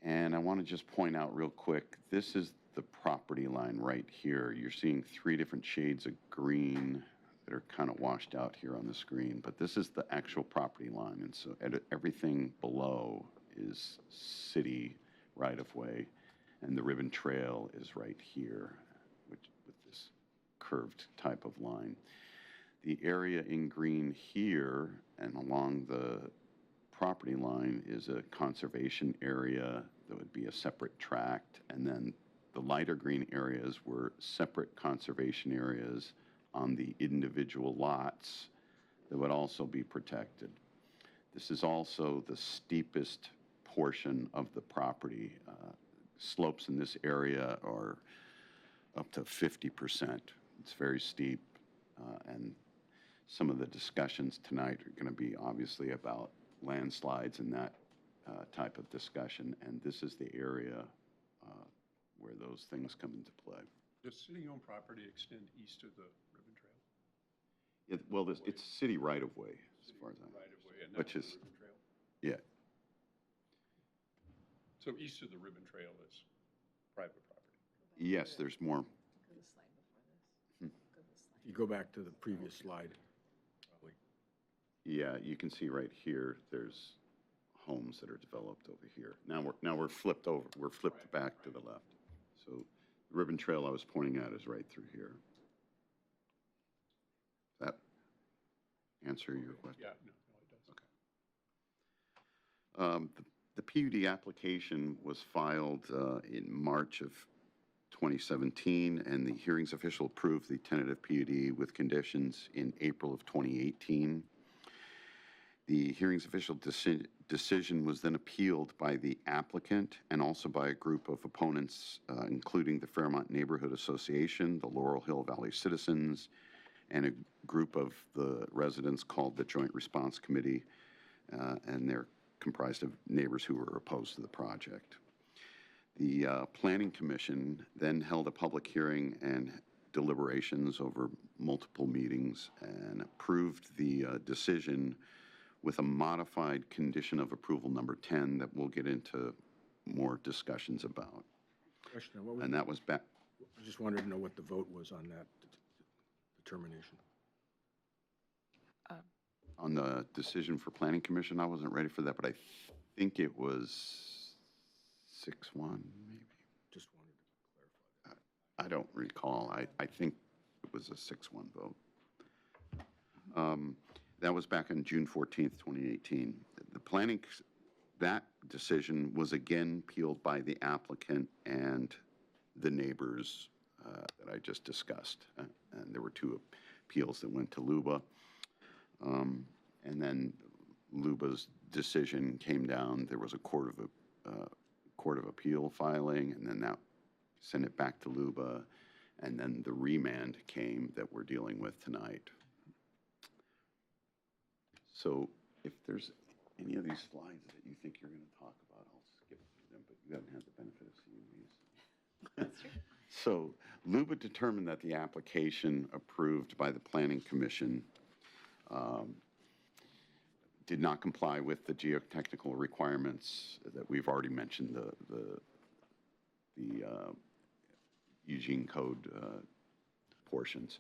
And I want to just point out real quick, this is the property line right here. You're seeing 3 different shades of green that are kind of washed out here on the screen, but this is the actual property line. And so everything below is city right-of-way, and the ribbon trail is right here, with this curved type of line. The area in green here and along the property line is a conservation area that would be a separate tract, and then the lighter green areas were separate conservation areas on the individual lots that would also be protected. This is also the steepest portion of the property. Slopes in this area are up to 50%. It's very steep, and some of the discussions tonight are going to be obviously about landslides and that type of discussion, and this is the area where those things come into play. Does city-owned property extend east of the ribbon trail? Yeah, well, it's city right-of-way, as far as I know. Right-of-way, and Which that's is- the ribbon trail? Yeah, So east of the ribbon trail is private property? yes, there's more. If you go back to the previous slide, Probably. Yeah, you can see right here, there's homes that are developed over here. Now we're flipped over, we're flipped back to the left. So the ribbon trail I was pointing at is right through here. Does that answer your question? Yeah, no, it does. The PUD application was filed in March of 2017, and the hearings official approved the tentative PUD with conditions in April of 2018. The hearings official decision was then appealed by the applicant and also by a group of opponents, including the Fairmont Neighborhood Association, the Laurel Hill Valley Citizens, and a group of the residents called the Joint Response Committee, and they're comprised of neighbors who were opposed to the project. The Planning Commission then held a public hearing and deliberations over multiple meetings and approved the decision with a modified condition of approval number 10 that we'll get into more discussions about. question, what was, And that was back, I just wanted to know what the vote was on that determination. on the decision for Planning Commission, I wasn't ready for that, but I think it was 6-1, maybe. Just wanted to clarify that. I don't recall. I think it was a 6-1 vote. That was back on June 14th, 2018. That decision was again appealed by the applicant and the neighbors that I just discussed. And there were 2 appeals that went to LUBA. And then LUBA's decision came down. There was a Court of Appeal filing, and then that sent it back to LUBA. And then the remand came that we're dealing with tonight. So if there's any of these slides that you think you're going to talk about, I'll skip through them, but you haven't had the benefit of seeing these. That's true. So LUBA determined that the application approved by the Planning Commission did not comply with the geotechnical requirements that we've already mentioned, the Eugene Code portions.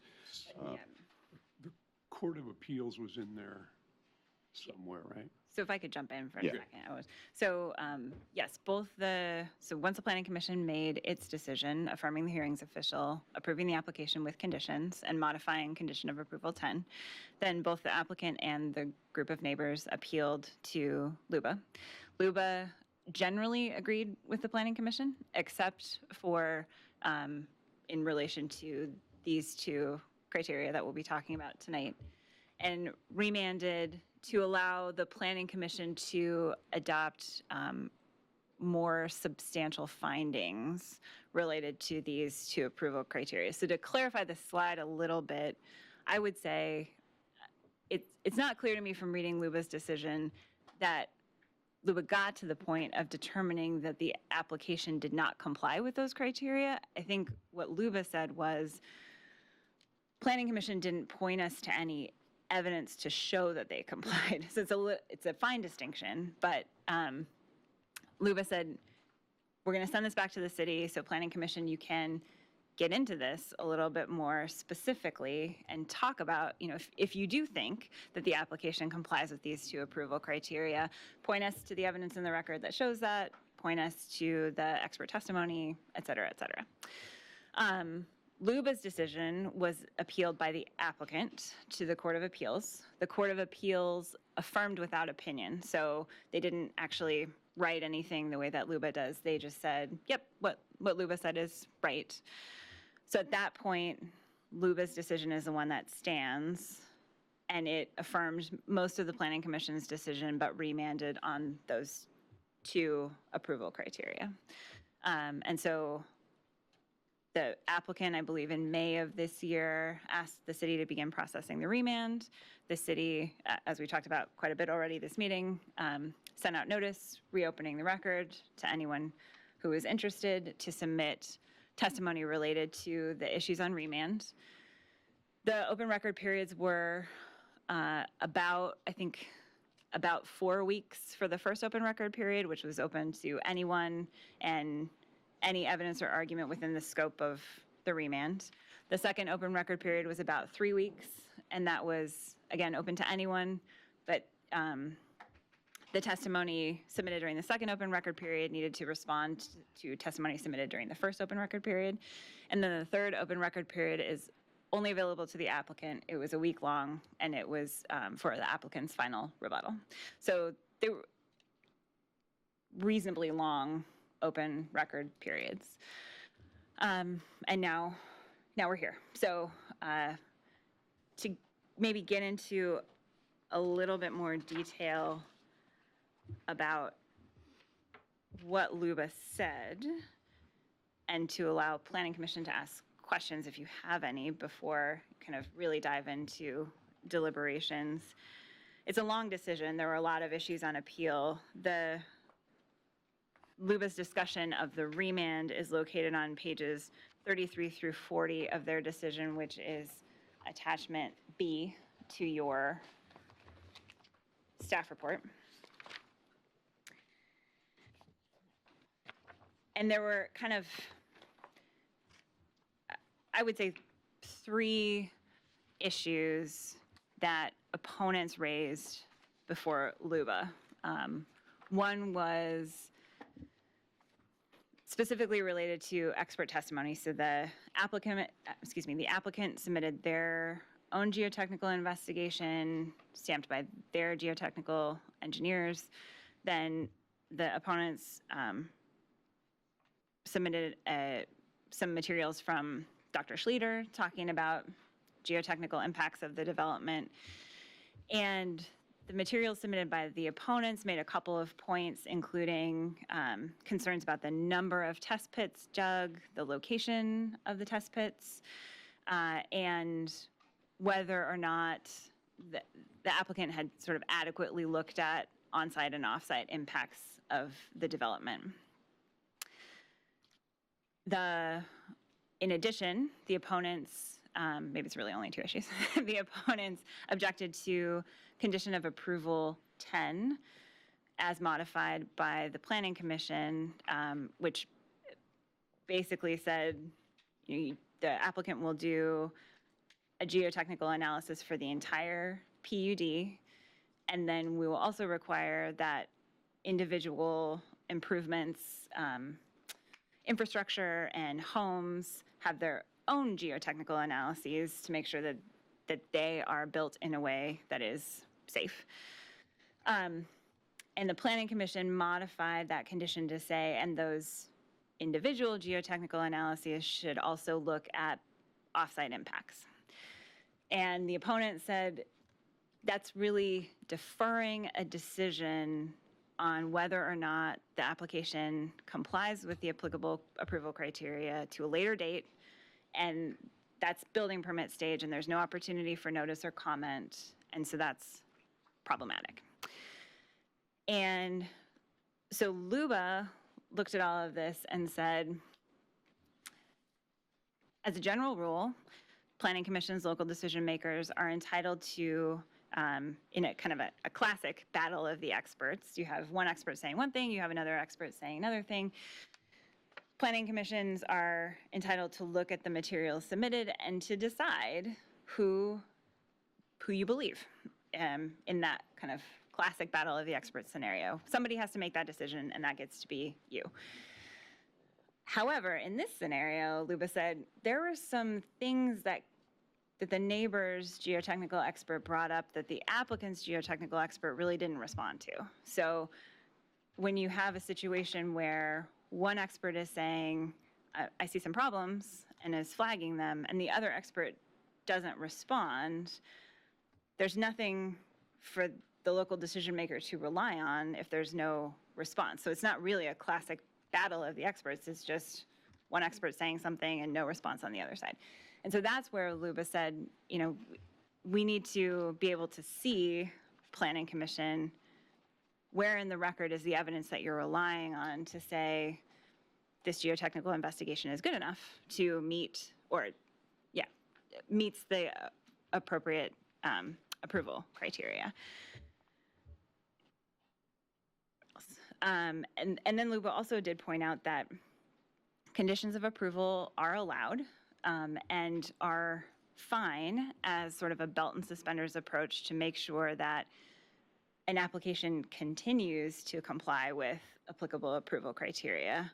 The Court of Appeals was in there somewhere, right? So if I could jump in for a Yeah. second. So yes, so once the Planning Commission made its decision affirming the hearings official, approving the application with conditions, and modifying condition of approval 10, then both the applicant and the group of neighbors appealed to LUBA. LUBA generally agreed with the Planning Commission, except for in relation to these 2 criteria that we'll be talking about tonight, and remanded to allow the Planning Commission to adopt more substantial findings related to these 2 approval criteria. So to clarify the slide a little bit, I would say it's not clear to me from reading Luba's decision that Luba got to the point of determining that the application did not comply with those criteria. I think what Luba said was, Planning Commission didn't point us to any evidence to show that they complied. So it's a fine distinction, but Luba said, we're going to send this back to the city, so Planning Commission, you can get into this a little bit more specifically and talk about, if you do think that the application complies with these two approval criteria, point us to the evidence in the record that shows that, point us to the expert testimony, et cetera, et cetera. Luba's decision was appealed by the applicant to the Court of Appeals. The Court of Appeals affirmed without opinion, so they didn't actually write anything the way that Luba does. They just said, yep, what Luba said is right. So at that point, Luba's decision is the one that stands, and it affirmed most of the Planning Commission's decision, but remanded on those two approval criteria. And so the applicant, I believe in May of this year, asked the city to begin processing the remand. The city, as we talked about quite a bit already this meeting, sent out notice reopening the record to anyone who is interested to submit testimony related to the issues on remand. The open record periods were about 4 weeks for the first open record period, which was open to anyone and any evidence or argument within the scope of the remand. The second open record period was about 3 weeks, and that was, again, open to anyone, but the testimony submitted during the second open record period needed to respond to testimony submitted during the first open record period. And then the third open record period is only available to the applicant. It was a week long, and it was for the applicant's final rebuttal. So they were reasonably long open record periods. And now we're here. So to maybe get into a little bit more detail about what Luba said, and to allow Planning Commission to ask questions if you have any before kind of really dive into deliberations. It's a long decision. There were a lot of issues on appeal. Luba's discussion of the remand is located on pages 33 through 40 of their decision, which is attachment B to your staff report. And there were kind of, I would say, 3 issues that opponents raised before Luba. One was specifically related to expert testimony. So the applicant submitted their own geotechnical investigation, stamped by their geotechnical engineers. Then the opponents submitted some materials from Dr. Schlueter talking about geotechnical impacts of the development. And the materials submitted by the opponents made a couple of points, including concerns about the number of test pits dug, the location of the test pits, and whether or not the applicant had sort of adequately looked at on-site and off-site impacts of the development. In addition, the opponents, maybe it's really only 2 issues, the opponents objected to condition of approval 10 as modified by the Planning Commission, which basically said the applicant will do a geotechnical analysis for the entire PUD, and then we will also require that individual improvements, infrastructure and homes have their own geotechnical analyses to make sure that they are built in a way that is safe. And the Planning Commission modified that condition to say, and those individual geotechnical analyses should also look at offsite impacts. And the opponent said that's really deferring a decision on whether or not the application complies with the applicable approval criteria to a later date, and that's building permit stage, and there's no opportunity for notice or comment, And so that's problematic. And so LUBA looked at all of this and said, as a general rule, planning commissions, local decision makers are entitled to, in a kind of a classic battle of the experts, you have one expert saying one thing, you have another expert saying another thing. Planning commissions are entitled to look at the materials submitted and to decide who you believe in that kind of classic battle of the experts scenario. Somebody has to make that decision, and that gets to be you. However, in this scenario, Luba said there were some things that the neighbor's geotechnical expert brought up that the applicant's geotechnical expert really didn't respond to. So when you have a situation where one expert is saying, I see some problems, and is flagging them, and the other expert doesn't respond, there's nothing for the local decision maker to rely on if there's no response. So it's not really a classic battle of the experts. It's just one expert saying something and no response on the other side. And so that's where Luba said, you know, we need to be able to see Planning Commission, where in the record is the evidence that you're relying on to say this geotechnical investigation is good enough to meet, or meets the appropriate approval criteria. And then Luba also did point out that conditions of approval are allowed and are fine as sort of a belt and suspenders approach to make sure that an application continues to comply with applicable approval criteria.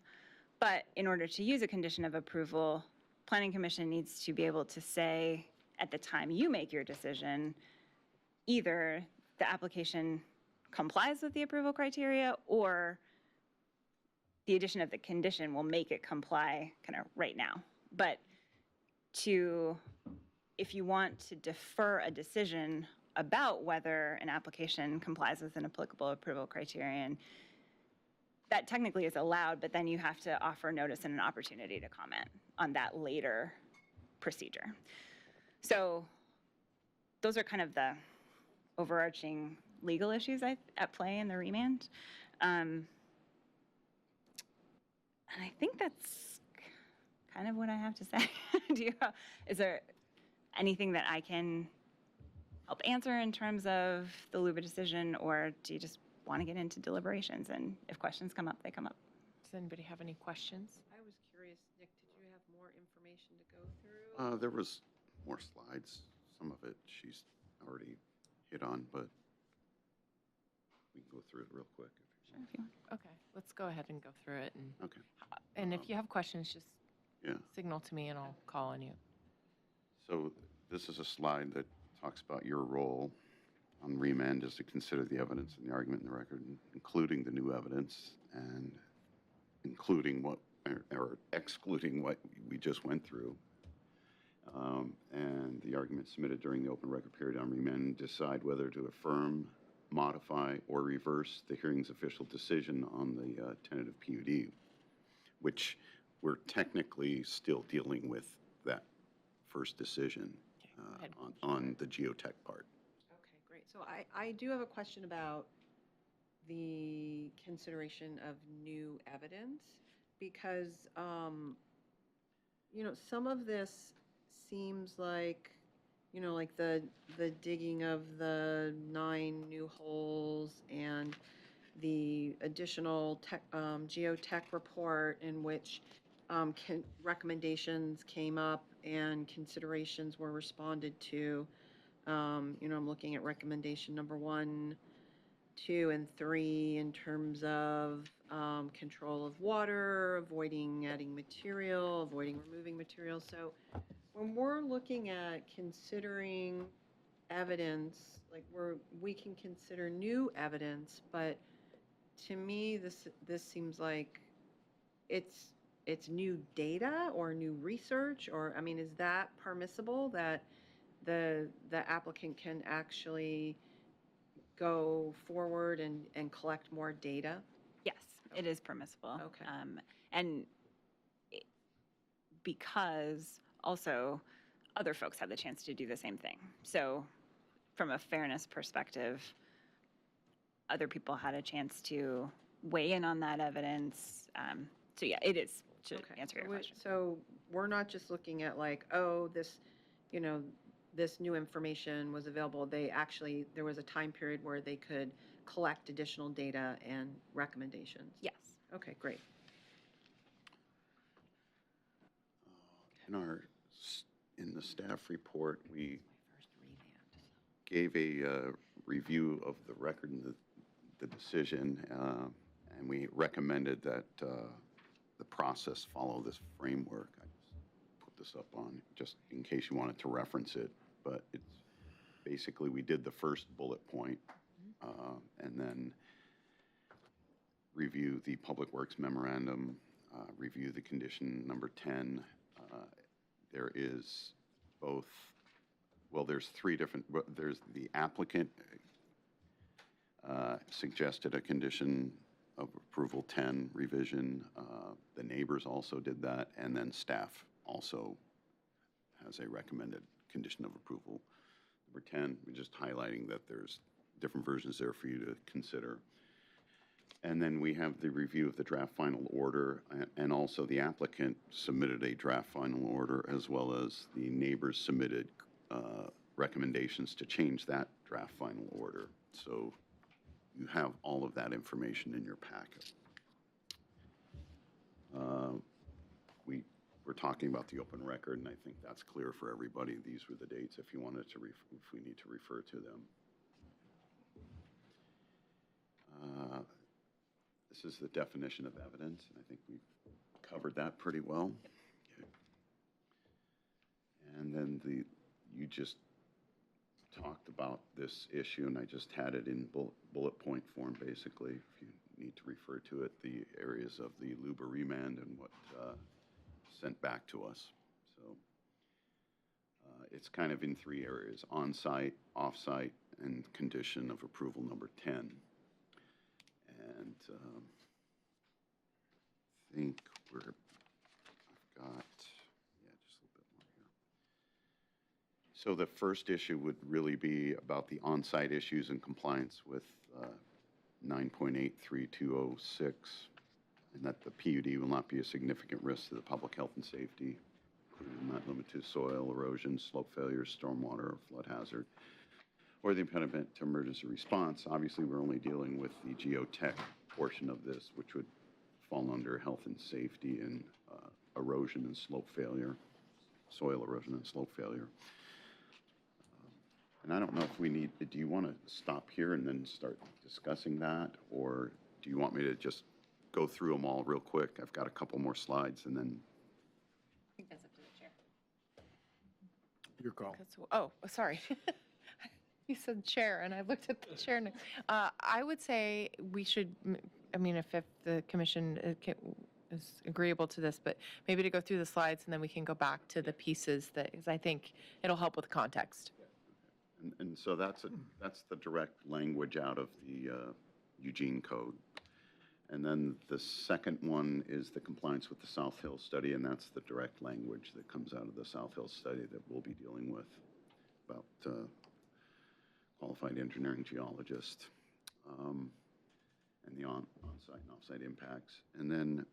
But in order to use a condition of approval, Planning Commission needs to be able to say at the time you make your decision, either the application complies with the approval criteria or the addition of the condition will make it comply kind of right now. But if you want to defer a decision about whether an application complies with an applicable approval criterion, that technically is allowed, but then you have to offer notice and an opportunity to comment on that later procedure. So those are kind of the overarching legal issues at play in the remand. And I think that's kind of what I have to say. Is there anything that I can help answer in terms of the Luba decision, or do you just want to get into deliberations, and if questions come up, they come up? Does anybody have any questions? I was curious, Nick, did you have more information to go through? There was more slides. Some of it she's already hit on, but we can go through it real quick. Sure, if you want. Okay, let's go ahead and go through it. Okay. And if you have questions, just Yeah. signal to me and I'll call on you. So this is a slide that talks about your role on remand is to consider the evidence and the argument in the record, including the new evidence and including or excluding what we just went through. And the argument submitted during the open record period on remand, and decide whether to affirm, modify, or reverse the hearing's official decision on the tentative PUD, which we're technically still dealing with that first decision on the geotech part. Okay, great. So I do have a question about the consideration of new evidence, because, some of this seems like, like the digging of the 9 new holes and the additional geotech report in which recommendations came up and considerations were responded to. I'm looking at recommendation number 1, 2, and 3 in terms of control of water, avoiding adding material, avoiding removing material. So when we're looking at considering evidence, like we can consider new evidence, but to me, this seems like it's new data or new research, or, is that permissible, that the applicant can actually go forward and collect more data? Yes, it is permissible. Okay. And because also other folks had the chance to do the same thing. So from a fairness perspective, other people had a chance to weigh in on that evidence. So yeah, it is, to Okay. answer your So we- question. So we're not just looking at like, oh, this, this new information was available. There was a time period where they could collect additional data and recommendations. Yes. Okay, great. In the staff report, we gave a review of the record and the decision, and we recommended that the process follow this framework. I just put this up on, just in case you wanted to reference it, but it's basically, we did the first bullet point, and then review the Public Works Memorandum, review the condition number 10. There is both, well, there's three different, there's the applicant suggested a condition of approval 10 revision. The neighbors also did that, and then staff also has a recommended condition of approval. Number 10, we're just highlighting that there's different versions there for you to consider. And then we have the review of the draft final order, and also the applicant submitted a draft final order, as well as the neighbors submitted recommendations to change that draft final order. So you have all of that information in your packet. We're talking about the open record, and I think that's clear for everybody. These were the dates if you wanted to, if we need to refer to them. This is the definition of evidence, and I think we've covered that pretty well. Okay. And then you just talked about this issue, and I just had it in bullet point form, basically, if you need to refer to it, the areas of the LUBA remand and what sent back to us. So it's kind of in three areas: on-site, off-site, and condition of approval number 10. And I think I've got, yeah, just a little bit more here. So the first issue would really be about the on-site issues in compliance with 9.83206, and that the PUD will not be a significant risk to the public health and safety, including not limited to soil erosion, slope failure, stormwater, or flood hazard, or the impediment to emergency response. Obviously, we're only dealing with the geotech portion of this, which would fall under health and safety and erosion and slope failure, soil erosion and slope failure. And I don't know if we need, do you want to stop here and then start discussing that? Or do you want me to just go through them all real quick? I've got a couple more slides and then. I think that's up to the chair. Your call. Oh, sorry. You said chair, and I looked at the chair. I would say we should, I mean, if the commission is agreeable to this, but maybe to go through the slides, and then we can go back to the pieces that, because I think it'll help with context. And so that's the direct language out of the Eugene code. And then the second one is the compliance with the South Hill study, and that's the direct language that comes out of the South Hill study that we'll be dealing with about qualified engineering geologist, and the on-site and off-site impacts. And then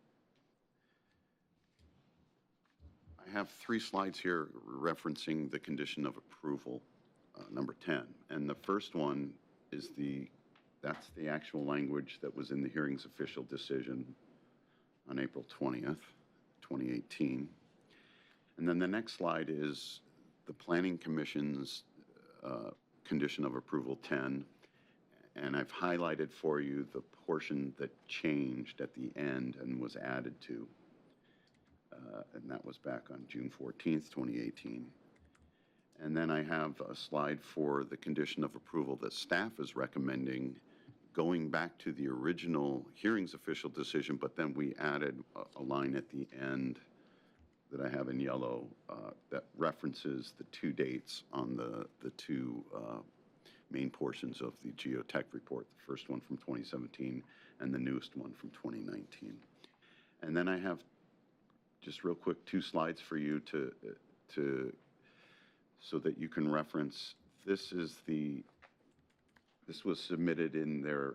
I have 3 slides here referencing the condition of approval, number 10. And the first one is that's the actual language that was in the hearing's official decision on April 20th, 2018. And then the next slide is the Planning Commission's condition of approval 10, and I've highlighted for you the portion that changed at the end and was added to, and that was back on June 14th, 2018. And then I have a slide for the condition of approval that staff is recommending, going back to the original hearing's official decision, but then we added a line at the end that I have in yellow that references the 2 dates on the 2 main portions of the geotech report, the first one from 2017 and the newest one from 2019. And then I have just real quick 2 slides for you so that you can reference this was submitted in their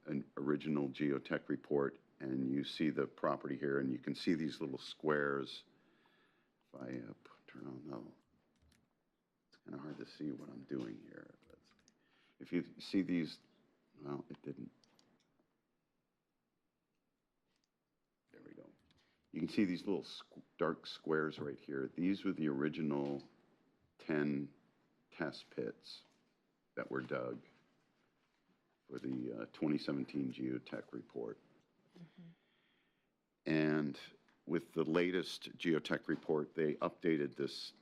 an original geotech report, and you see the property here, and you can see these little squares. If I turn on, no, it's kind of hard to see what I'm doing here. If you see these, well, it didn't. There we go. You can see these little dark squares right here. These were the original 10 test pits that were dug for the 2017 geotech report. And with the latest geotech report, they updated this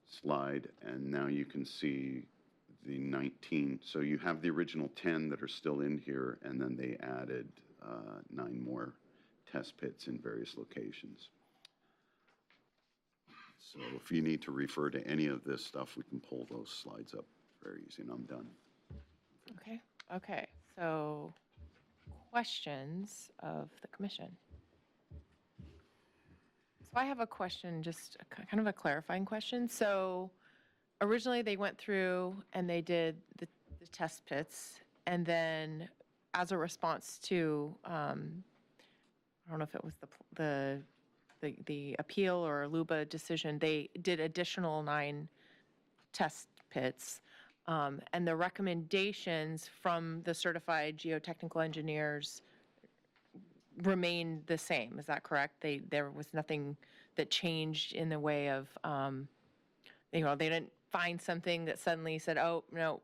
slide, and now you can see the 19. So you have the original 10 that are still in here, and then they added 9 more test pits in various locations. So if you need to refer to any of this stuff, we can pull those slides up very easy, and I'm done. Okay, so questions of the commission. So I have a question, just kind of a clarifying question. So originally they went through and they did the test pits, and then as a response to, I don't know if it was the appeal or LUBA decision, they did additional 9 test pits. And the recommendations from the certified geotechnical engineers remain the same. Is that correct? There was nothing that changed in the way of, they didn't find something that suddenly said, oh, no,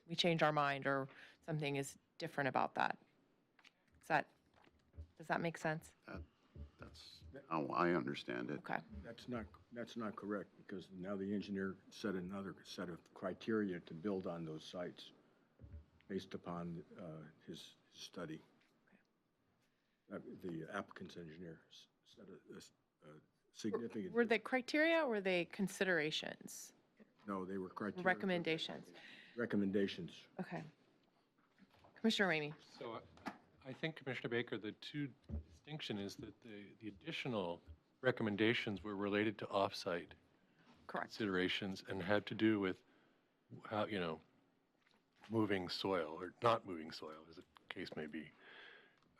we changed our mind, or something is different about that. Does that make sense? That's how I understand it. Okay. That's not correct, because now the engineer set another set of criteria to build on those sites based upon his study. The applicant's engineer set a significant. Were they criteria or were they considerations? No, they were criteria. Recommendations. Recommendations. Okay. Commissioner Ramey. So I think, Commissioner Baker, the two distinction is that the additional recommendations were related to off-site Correct. considerations and had to do with how, moving soil or not moving soil, as the case may be.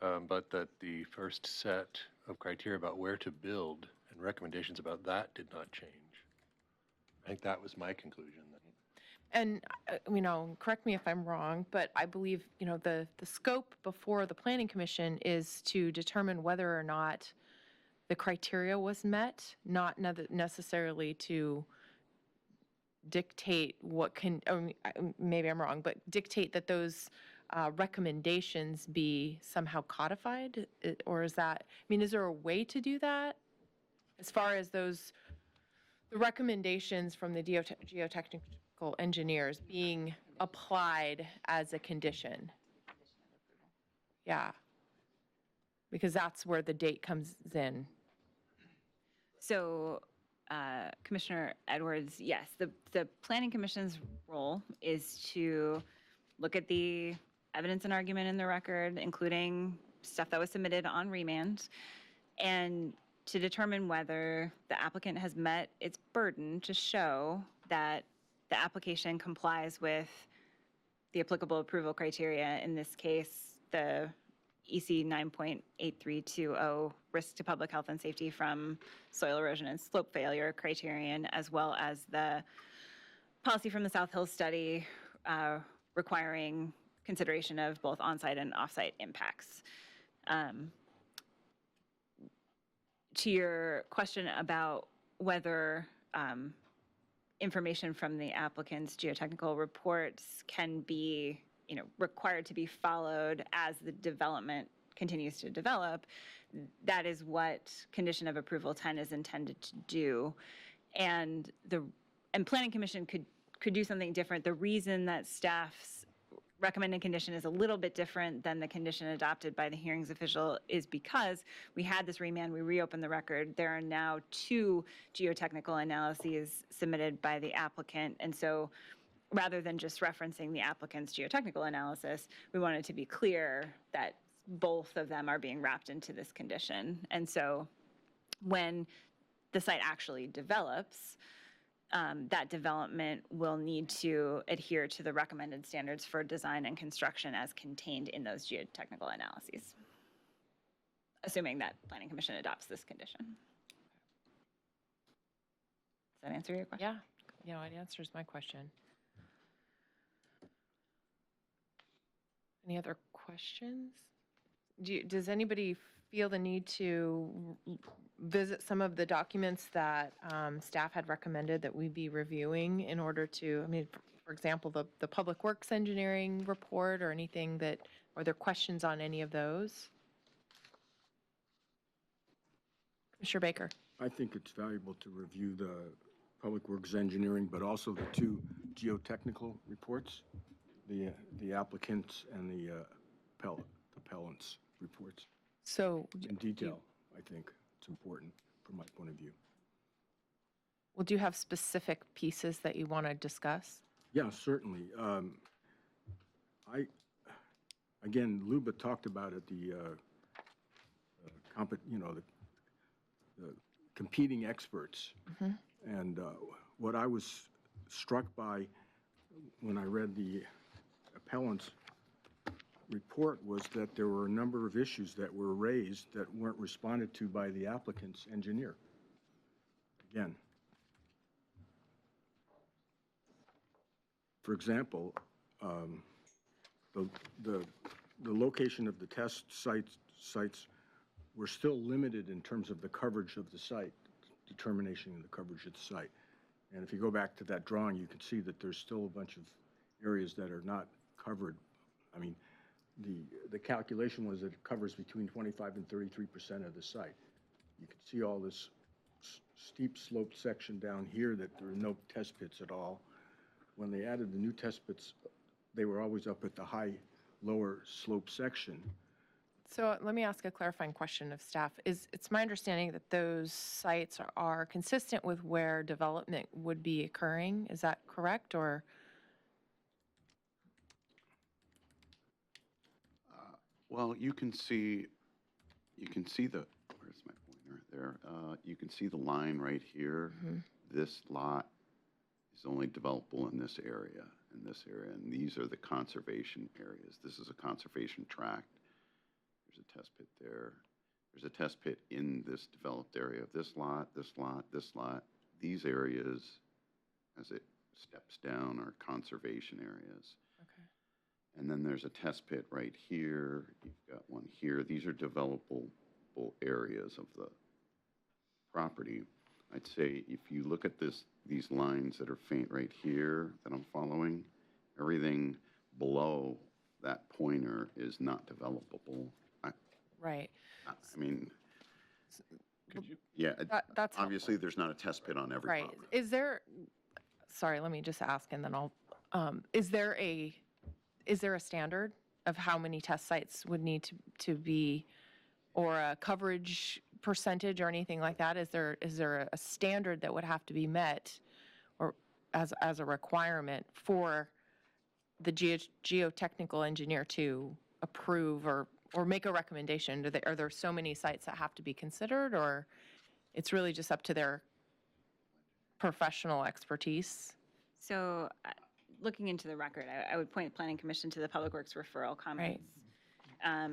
But that the first set of criteria about where to build and recommendations about that did not change. I think that was my conclusion. And, correct me if I'm wrong, but I believe, the scope before the Planning Commission is to determine whether or not the criteria was met, not necessarily to dictate what can, or maybe I'm wrong, but dictate that those recommendations be somehow codified? Or is that, is there a way to do that? As far as the recommendations from the geotechnical engineers being applied as a condition? Yeah. Because that's where the date comes in. So, Commissioner Edwards, yes, the Planning Commission's role is to look at the evidence and argument in the record, including stuff that was submitted on remand, and to determine whether the applicant has met its burden to show that the application complies with the applicable approval criteria, in this case, the EC 9.8320 risk to public health and safety from soil erosion and slope failure criterion, as well as the policy from the South Hills study requiring consideration of both on-site and off-site impacts. To your question about whether information from the applicant's geotechnical reports can be, required to be followed as the development continues to develop, that is what condition of approval 10 is intended to do. And Planning Commission could do something different. The reason that staff's recommended condition is a little bit different than the condition adopted by the hearings official is because we had this remand, we reopened the record. There are now 2 geotechnical analyses submitted by the applicant. And so rather than just referencing the applicant's geotechnical analysis, we wanted to be clear that both of them are being wrapped into this condition. And so when the site actually develops, that development will need to adhere to the recommended standards for design and construction as contained in those geotechnical analyses, assuming that Planning Commission adopts this condition. Does that answer your question? Yeah, it answers my question. Any other questions? Does anybody feel the need to visit some of the documents that staff had recommended that we be reviewing in order to, I mean, for example, the Public Works Engineering report or anything that, are there questions on any of those? Commissioner Baker. I think it's valuable to review the Public Works Engineering, but also the two geotechnical reports, the applicants and the appellants reports So, in detail. I think it's important from my point of view. well, do you have specific pieces that you want to discuss? Yeah, certainly. Again, Luba talked about it, the competing experts. And what I was struck by when I read the appellant's report was that there were a number of issues that were raised that weren't responded to by the applicant's engineer. Again, for example, the location of the test sites were still limited in terms of the coverage of the site, determination of the coverage of the site. And if you go back to that drawing, you can see that there's still a bunch of areas that are not covered. I mean, the calculation was that it covers between 25 and 33% of the site. You can see all this steep sloped section down here that there are no test pits at all. When they added the new test pits, they were always up at the lower slope section. So let me ask a clarifying question of staff. It's my understanding that those sites are consistent with where development would be occurring. Is that correct, or? Well, you can see the, where's my pointer there? You can see the line right here. This lot is only developable in this area, and these are the conservation areas. This is a conservation tract. There's a test pit there. There's a test pit in this developed area of this lot, this lot, this lot. These areas, as it steps down, are conservation areas. And then there's a test pit right here. You've got one here. These are developable areas of the property. I'd say if you look at these lines that are faint right here that I'm following, everything below that pointer is not developable. Right. I mean, Could you? yeah, That's obviously there's not a test pit on every right. property. Is there, sorry, let me just ask and then I'll, is there a standard of how many test sites would need to be, or a coverage percentage or anything like that? Is there a standard that would have to be met, or as a requirement for the geotechnical engineer to approve or make a recommendation? Are there so many sites that have to be considered, or it's really just up to their professional expertise? So looking into the record, I would point the Planning Commission to the Public Works referral comments. I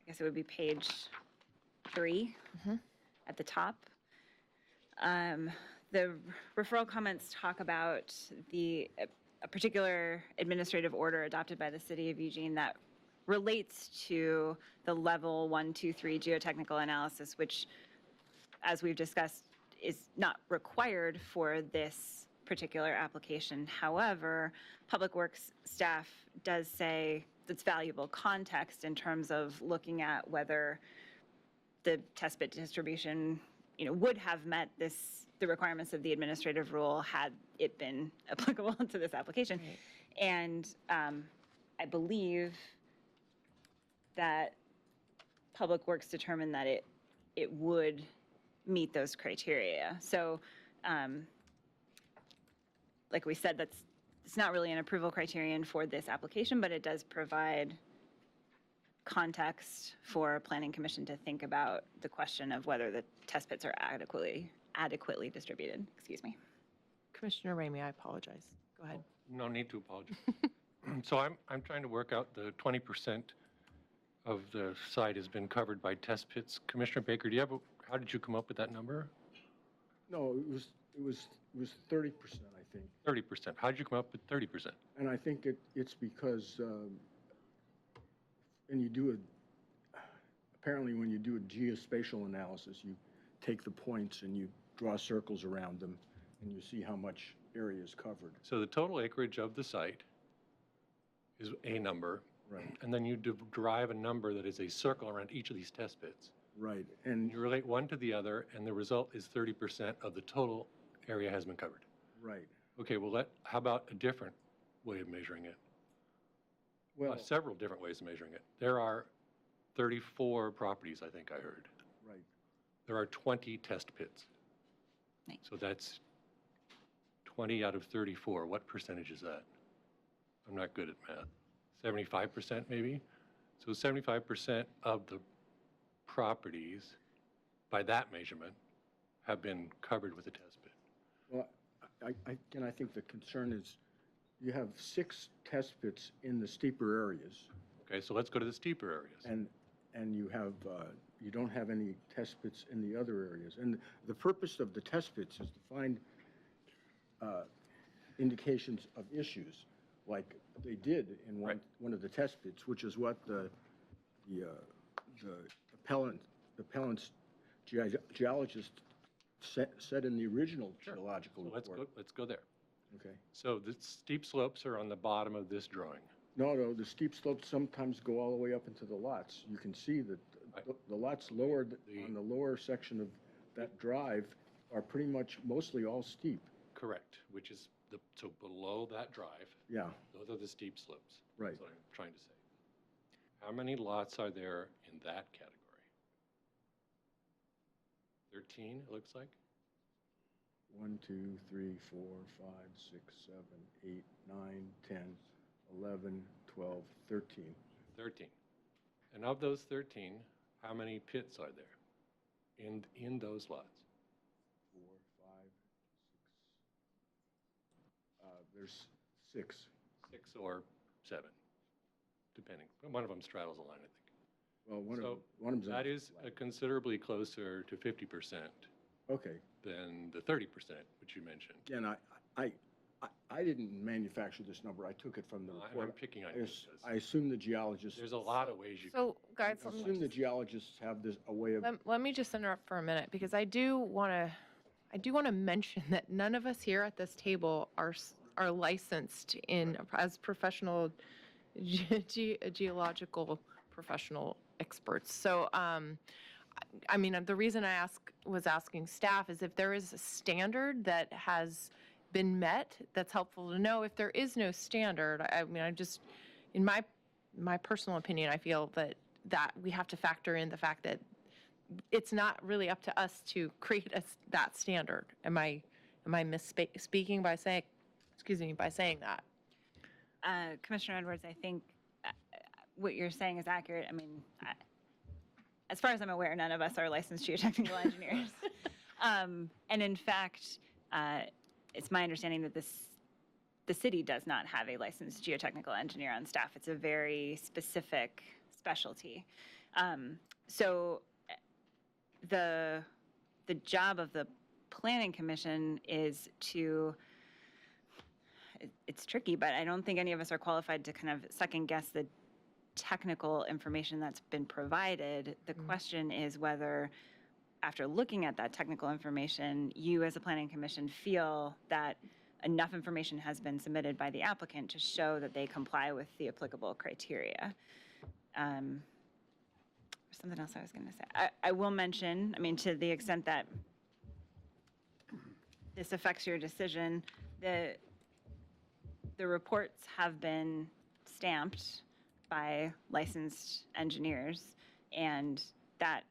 guess it would be page 3 at the top. The referral comments talk about a particular administrative order adopted by the City of Eugene that relates to the level 1, 2, 3 geotechnical analysis, which, as we've discussed, is not required for this particular application. However, Public Works staff does say it's valuable context in terms of looking at whether the test pit distribution, would have met the requirements of the administrative rule had it been applicable to this application. Right. And I believe that Public Works determined that it would meet those criteria. So, like we said, it's not really an approval criterion for this application, but it does provide context for Planning Commission to think about the question of whether the test pits are adequately distributed. Excuse me. Commissioner Ramey, I apologize. Go ahead. No need to apologize. So I'm trying to work out the 20% of the site has been covered by test pits. Commissioner Baker, how did you come up with that number? No, it was 30%, I think. 30%. How did you come up with 30%? And I think it's because, apparently when you do a geospatial analysis, you take the points and you draw circles around them, and you see how much area is covered. So the total acreage of the site is a number, Right, and then you derive a number that is a circle around each of these test pits. right. And And, you relate one to the other, and the result is 30% of the total area has been covered. right. Okay, well, how about a different way of measuring it? Well, Several different ways of measuring it. There are 34 properties, I think I heard. right. There are 20 test pits. Right. So that's 20 out of 34. What percentage is that? I'm not good at math. 75% maybe? So 75% of the properties, by that measurement, have been covered with a test pit. Well, I think the concern is you have 6 test pits in the steeper areas, Okay, so let's go to the steeper areas. and you have, you don't have any test pits in the other areas. And the purpose of the test pits is to find indications of issues, like they did in Right. one of the test pits, which is what the appellant's geologist said in the original Sure. geological So report. let's go there. Okay. So the steep slopes are on the bottom of this drawing. No, the steep slopes sometimes go all the way up into the lots. You can see that Right. the lots lowered on the lower section of that drive are pretty much mostly all steep. Correct, which is so below that drive, Yeah, those are the steep slopes. right. That's what I'm trying to say. How many lots are there in that category? 13, it looks like? 1, 2, 3, 4, 5, 6, 7, 8, 9, 10, 11, 12, 13. 13. And of those 13, how many pits are there in those lots? 4, 5, 6. There's 6. 6 or 7, depending. One of them straddles the line, I think. Well, one So of them's. that is considerably closer to 50% Okay. than the 30%, which you mentioned. Again, I didn't manufacture this number. I took it from the I'm report. picking on I you as- because I assume the geologists. there's a lot of ways you can. So, I guys, assume the geologists have a way of. let me just interrupt for a minute, because I do want to mention that none of us here at this table are licensed as professional geological professional experts. So, I mean, the reason I was asking staff is if there is a standard that has been met, that's helpful to know. If there is no standard, I mean, in my personal opinion, I feel that we have to factor in the fact that it's not really up to us to create that standard. Am I misspeaking by saying that? Commissioner Edwards, I think what you're saying is accurate. I mean, as far as I'm aware, none of us are licensed geotechnical engineers. And in fact, it's my understanding that the city does not have a licensed geotechnical engineer on staff. It's a very specific specialty. So the job of the Planning Commission is it's tricky, but I don't think any of us are qualified to kind of second guess the technical information that's been provided. The question is whether, after looking at that technical information, you as a Planning Commission feel that enough information has been submitted by the applicant to show that they comply with the applicable criteria. Something else I was going to say. I will mention, I mean, to the extent that this affects your decision, the reports have been stamped by licensed engineers, and that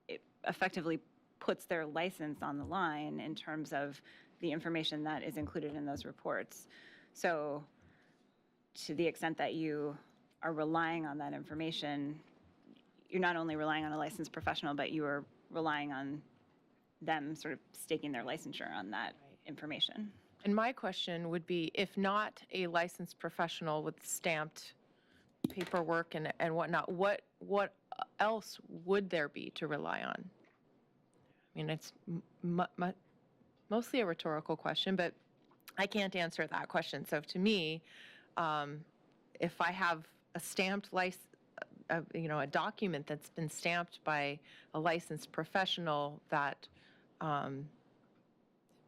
it effectively puts their license on the line in terms of the information that is included in those reports. So to the extent that you are relying on that information, you're not only relying on a licensed professional, but you are relying on them sort of staking their licensure on that information. And my question would be, if not a licensed professional with stamped paperwork and whatnot, what else would there be to rely on? I mean, it's mostly a rhetorical question, but I can't answer that question. So to me, if I have a stamped a document that's been stamped by a licensed professional that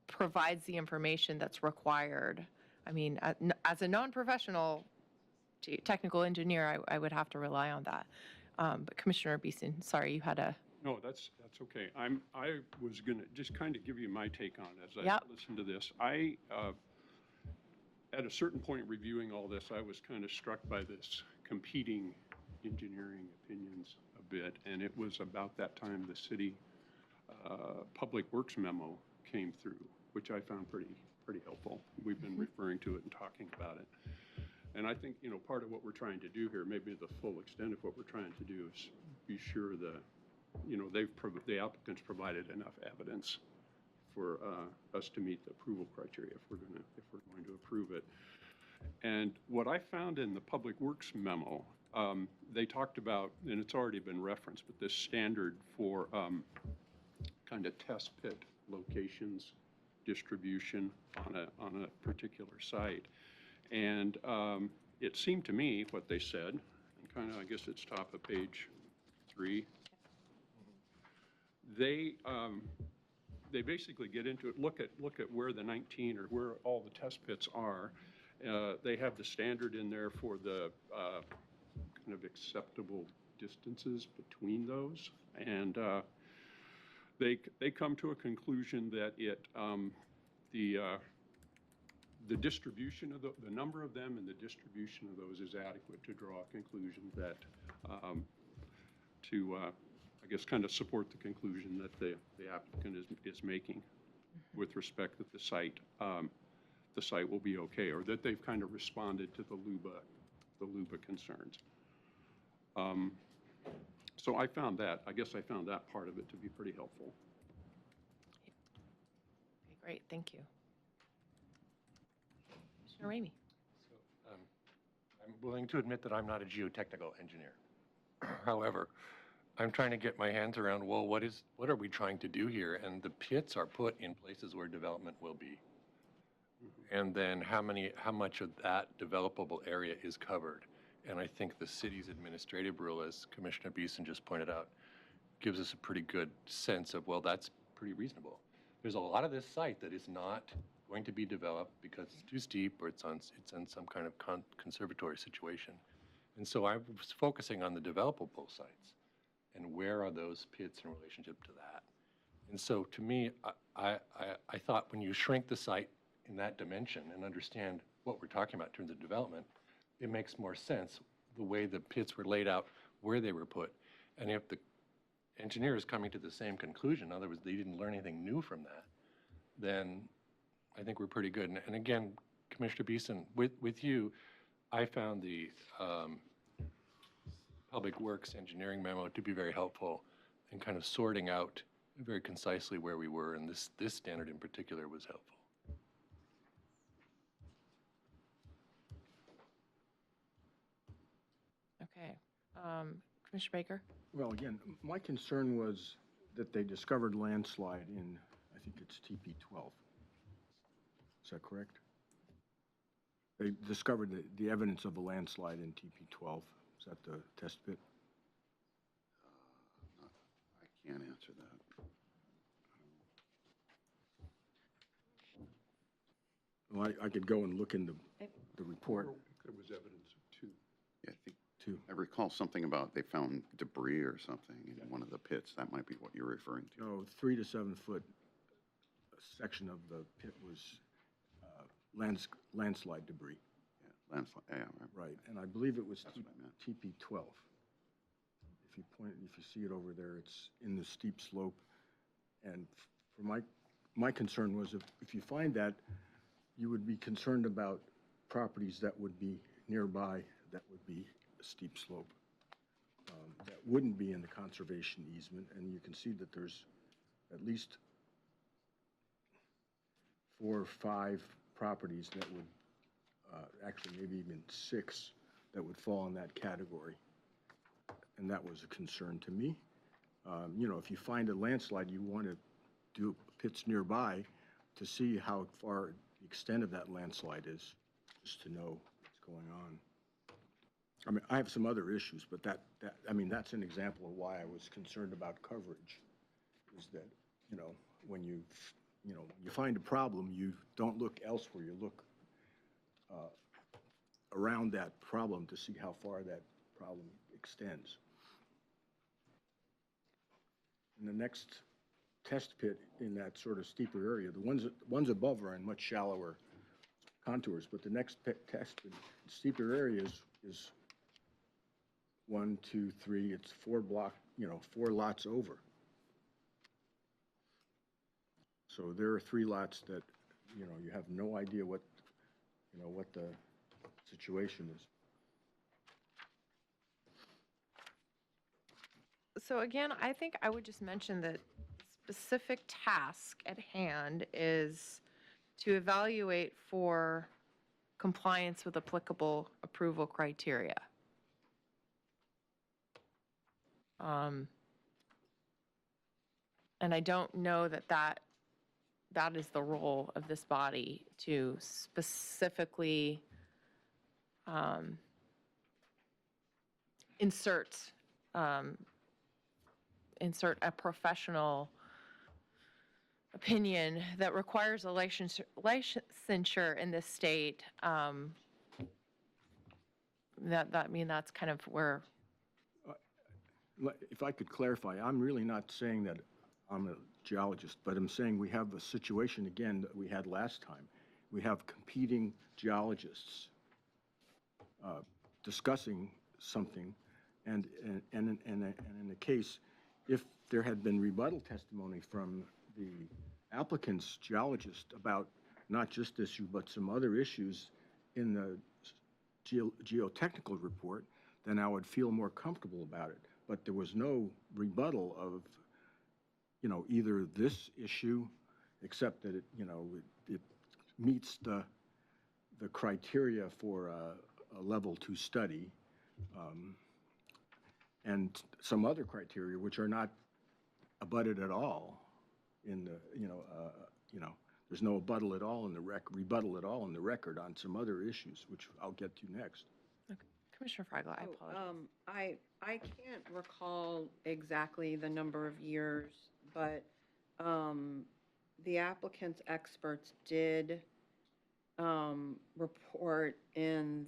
provides the information that's required, I mean, as a non-professional technical engineer, I would have to rely on that. But Commissioner Beeson, sorry, you had a... No, that's okay. I was going to just kind of give you my take on it as I Yep. listened to this. At a certain point reviewing all this, I was kind of struck by this competing engineering opinions a bit, and it was about that time the city Public Works memo came through, which I found pretty helpful. We've been referring to it and talking about it. And I think, part of what we're trying to do here, maybe the full extent of what we're trying to do is be sure the applicants provided enough evidence for us to meet the approval criteria if we're going to approve it. And what I found in the Public Works memo, they talked about, and it's already been referenced, but this standard for kind of test pit locations, distribution on a particular site. And it seemed to me what they said, and kind of, I guess it's top of page 3, they basically get into it, look at where the 19 or where all the test pits are. They have the standard in there for the kind of acceptable distances between those, and they come to a conclusion that the distribution of the number of them and the distribution of those is adequate to draw a conclusion that I guess kind of support the conclusion that the applicant is making with respect that the site will be okay, or that they've kind of responded to the LUBA concerns. So I found that part of it to be pretty helpful. Okay, great, thank you. Commissioner Ramey. So, I'm willing to admit that I'm not a geotechnical engineer. However, I'm trying to get my hands around, well, what are we trying to do here? And the pits are put in places where development will be. And then how much of that developable area is covered? And I think the city's administrative rule, as Commissioner Beeson just pointed out, gives us a pretty good sense of, well, that's pretty reasonable. There's a lot of this site that is not going to be developed because it's too steep or it's in some kind of conservatory situation. And so I was focusing on the developable sites and where are those pits in relationship to that. And so to me, I thought when you shrink the site in that dimension and understand what we're talking about in terms of development, it makes more sense the way the pits were laid out, where they were put. And if the engineer is coming to the same conclusion, in other words, they didn't learn anything new from that, then I think we're pretty good. And again, Commissioner Beeson, with you, I found the Public Works engineering memo to be very helpful in kind of sorting out very concisely where we were, and this standard in particular was helpful. Okay, Commissioner Baker? Well, again, my concern was that they discovered landslide in, I think it's TP12. Is that correct? They discovered the evidence of a landslide in TP12. Is that the test pit? I can't answer that. Well, I could go and look in the report. There was evidence of 2. Yeah, I think Two. I recall something about they found debris or something in one of the pits. That might be what you're referring to. No, 3 to 7 foot section of the pit was landslide debris. Yeah, landslide. Yeah, right. Right, and I believe it was That's what I meant. TP12. If you see it over there, it's in the steep slope. And for my concern was if you find that, you would be concerned about properties that would be nearby that would be a steep slope. That wouldn't be in the conservation easement, and you can see that there's at least 4 or 5 properties that would, actually maybe even 6 that would fall in that category. And that was a concern to me. You know, if you find a landslide, you want to do pits nearby to see how far the extent of that landslide is, just to know what's going on. I mean, I have some other issues, but I mean, that's an example of why I was concerned about coverage, is that, you know, when you find a problem, you don't look elsewhere, you look around that problem to see how far that problem extends. And the next test pit in that sort of steeper area, the ones above are in much shallower contours, but the next test in steeper areas is 1, 2, 3, it's 4 lots over. So there are 3 lots that, you know, you have no idea what the situation is. So again, I think I would just mention that specific task at hand is to evaluate for compliance with applicable approval criteria. And I don't know that is the role of this body, to specifically insert a professional opinion that requires a licensure in this state. I mean, that's kind of where. If I could clarify, I'm really not saying that I'm a geologist, but I'm saying we have a situation again that we had last time. We have competing geologists discussing something, and in the case, if there had been rebuttal testimony from the applicant's geologist about not just this issue, but some other issues in the geotechnical report, then I would feel more comfortable about it. But there was no rebuttal of, you know, either this issue, except that it meets the criteria for a level 2 study, and some other criteria which are not abutted at all in the, there's no rebuttal at all in the record on some other issues, which I'll get to next. Okay. Commissioner Fragel, I apologize. I can't recall exactly the number of years, but the applicant's experts did report in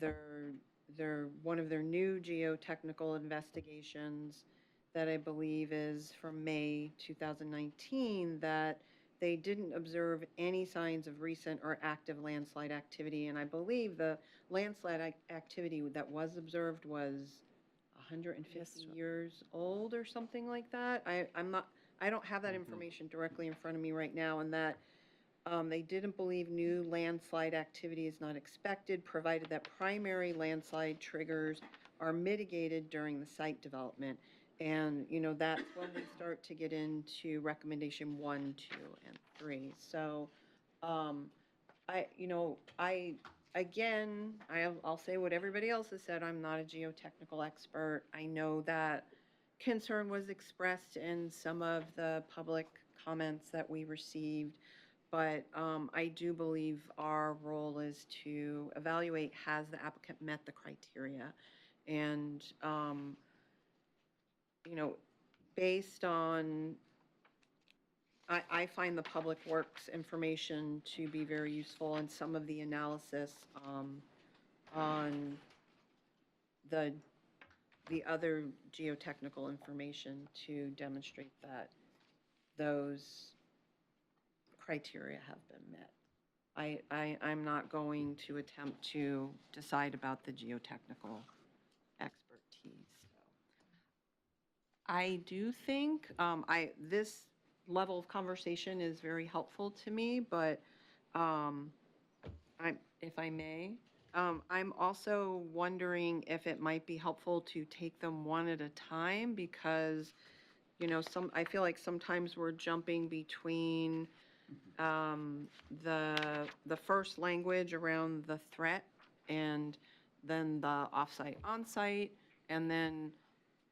one of their new geotechnical investigations that I believe is from May 2019, that they didn't observe any signs of recent or active landslide activity. And I believe the landslide activity that was observed was 150 years old or something like that. I don't have that information directly in front of me right now, and that they didn't believe new landslide activity is not expected, provided that primary landslide triggers are mitigated during the site development. And, that's when we start to get into recommendation 1, 2, and 3. So, I'll say what everybody else has said. I'm not a geotechnical expert. I know that concern was expressed in some of the public comments that we received, but I do believe our role is to evaluate, has the applicant met the criteria? And, based on, I find the public works information to be very useful, and some of the analysis on the other geotechnical information to demonstrate that those criteria have been met. I'm not going to attempt to decide about the geotechnical expertise. I do think this level of conversation is very helpful to me, but if I may, I'm also wondering if it might be helpful to take them one at a time, because I feel like sometimes we're jumping between The first language around the threat, and then the offsite, onsite, and then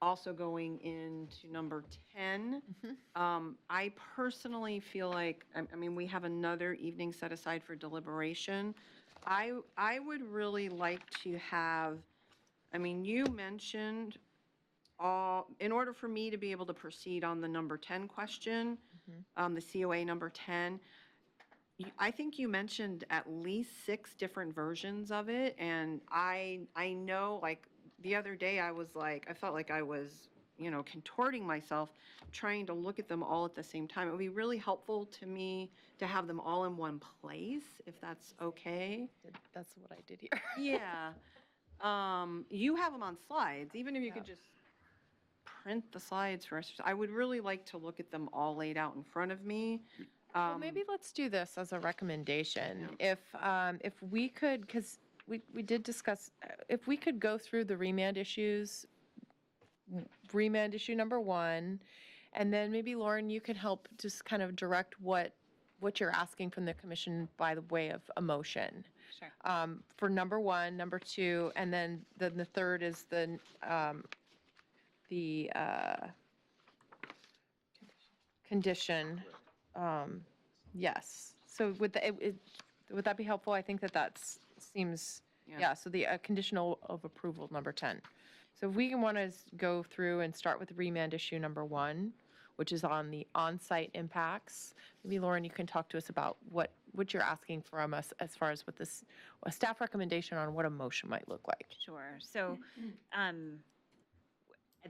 also going into number 10. I personally feel like, I mean, we have another evening set aside for deliberation. I would really like to have, I mean, you mentioned in order for me to be able to proceed on the number 10 question, the COA number 10, I think you mentioned at least 6 different versions of it, and I know, like, the other day I was like, I felt like I was, contorting myself, trying to look at them all at the same time. It would be really helpful to me to have them all in one place, if that's okay. That's what I did here. Yeah. You have them on slides, even if you could just print the slides for us. I would really like to look at them all laid out in front of me. Well, maybe let's do this as a recommendation. If we could, because we did discuss, if we could go through the remand issues, remand issue number 1, and then maybe Lauren, you could help just kind of direct what you're asking from the commission by the way of a motion. Sure. For number 1, number 2, and then the third is the condition. Yes. So would that be helpful? I think that seems, yeah, so the conditional of approval, number 10. So if we can want to go through and start with remand issue number 1, which is on the on-site impacts. Maybe Lauren, you can talk to us about what you're asking from us as far as what this, a staff recommendation on what a motion might look like. Sure. So at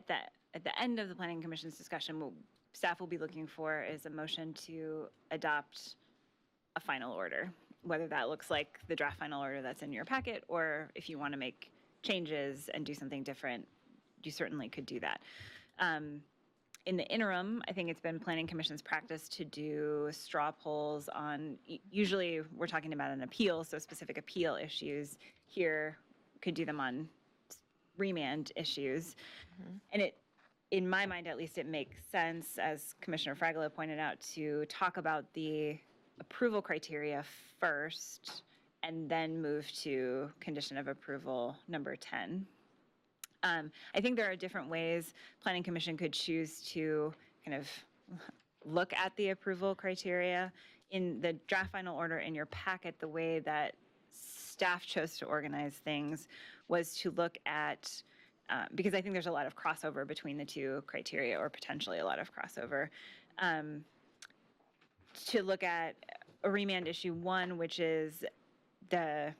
the end of the Planning Commission's discussion, what staff will be looking for is a motion to adopt a final order, whether that looks like the draft final order that's in your packet, or if you want to make changes and do something different, you certainly could do that. In the interim, I think it's been Planning Commission's practice to do straw polls on, usually we're talking about an appeal, so specific appeal issues. Here, could do them on remand issues. And in my mind, at least, it makes sense, as Commissioner Fragola pointed out, to talk about the approval criteria first and then move to condition of approval number 10. I think there are different ways Planning Commission could choose to kind of look at the approval criteria. In the draft final order in your packet, the way that staff chose to organize things was to look at, because I think there's a lot of crossover between the two criteria, or potentially a lot of crossover, to look at a remand issue 1, which is the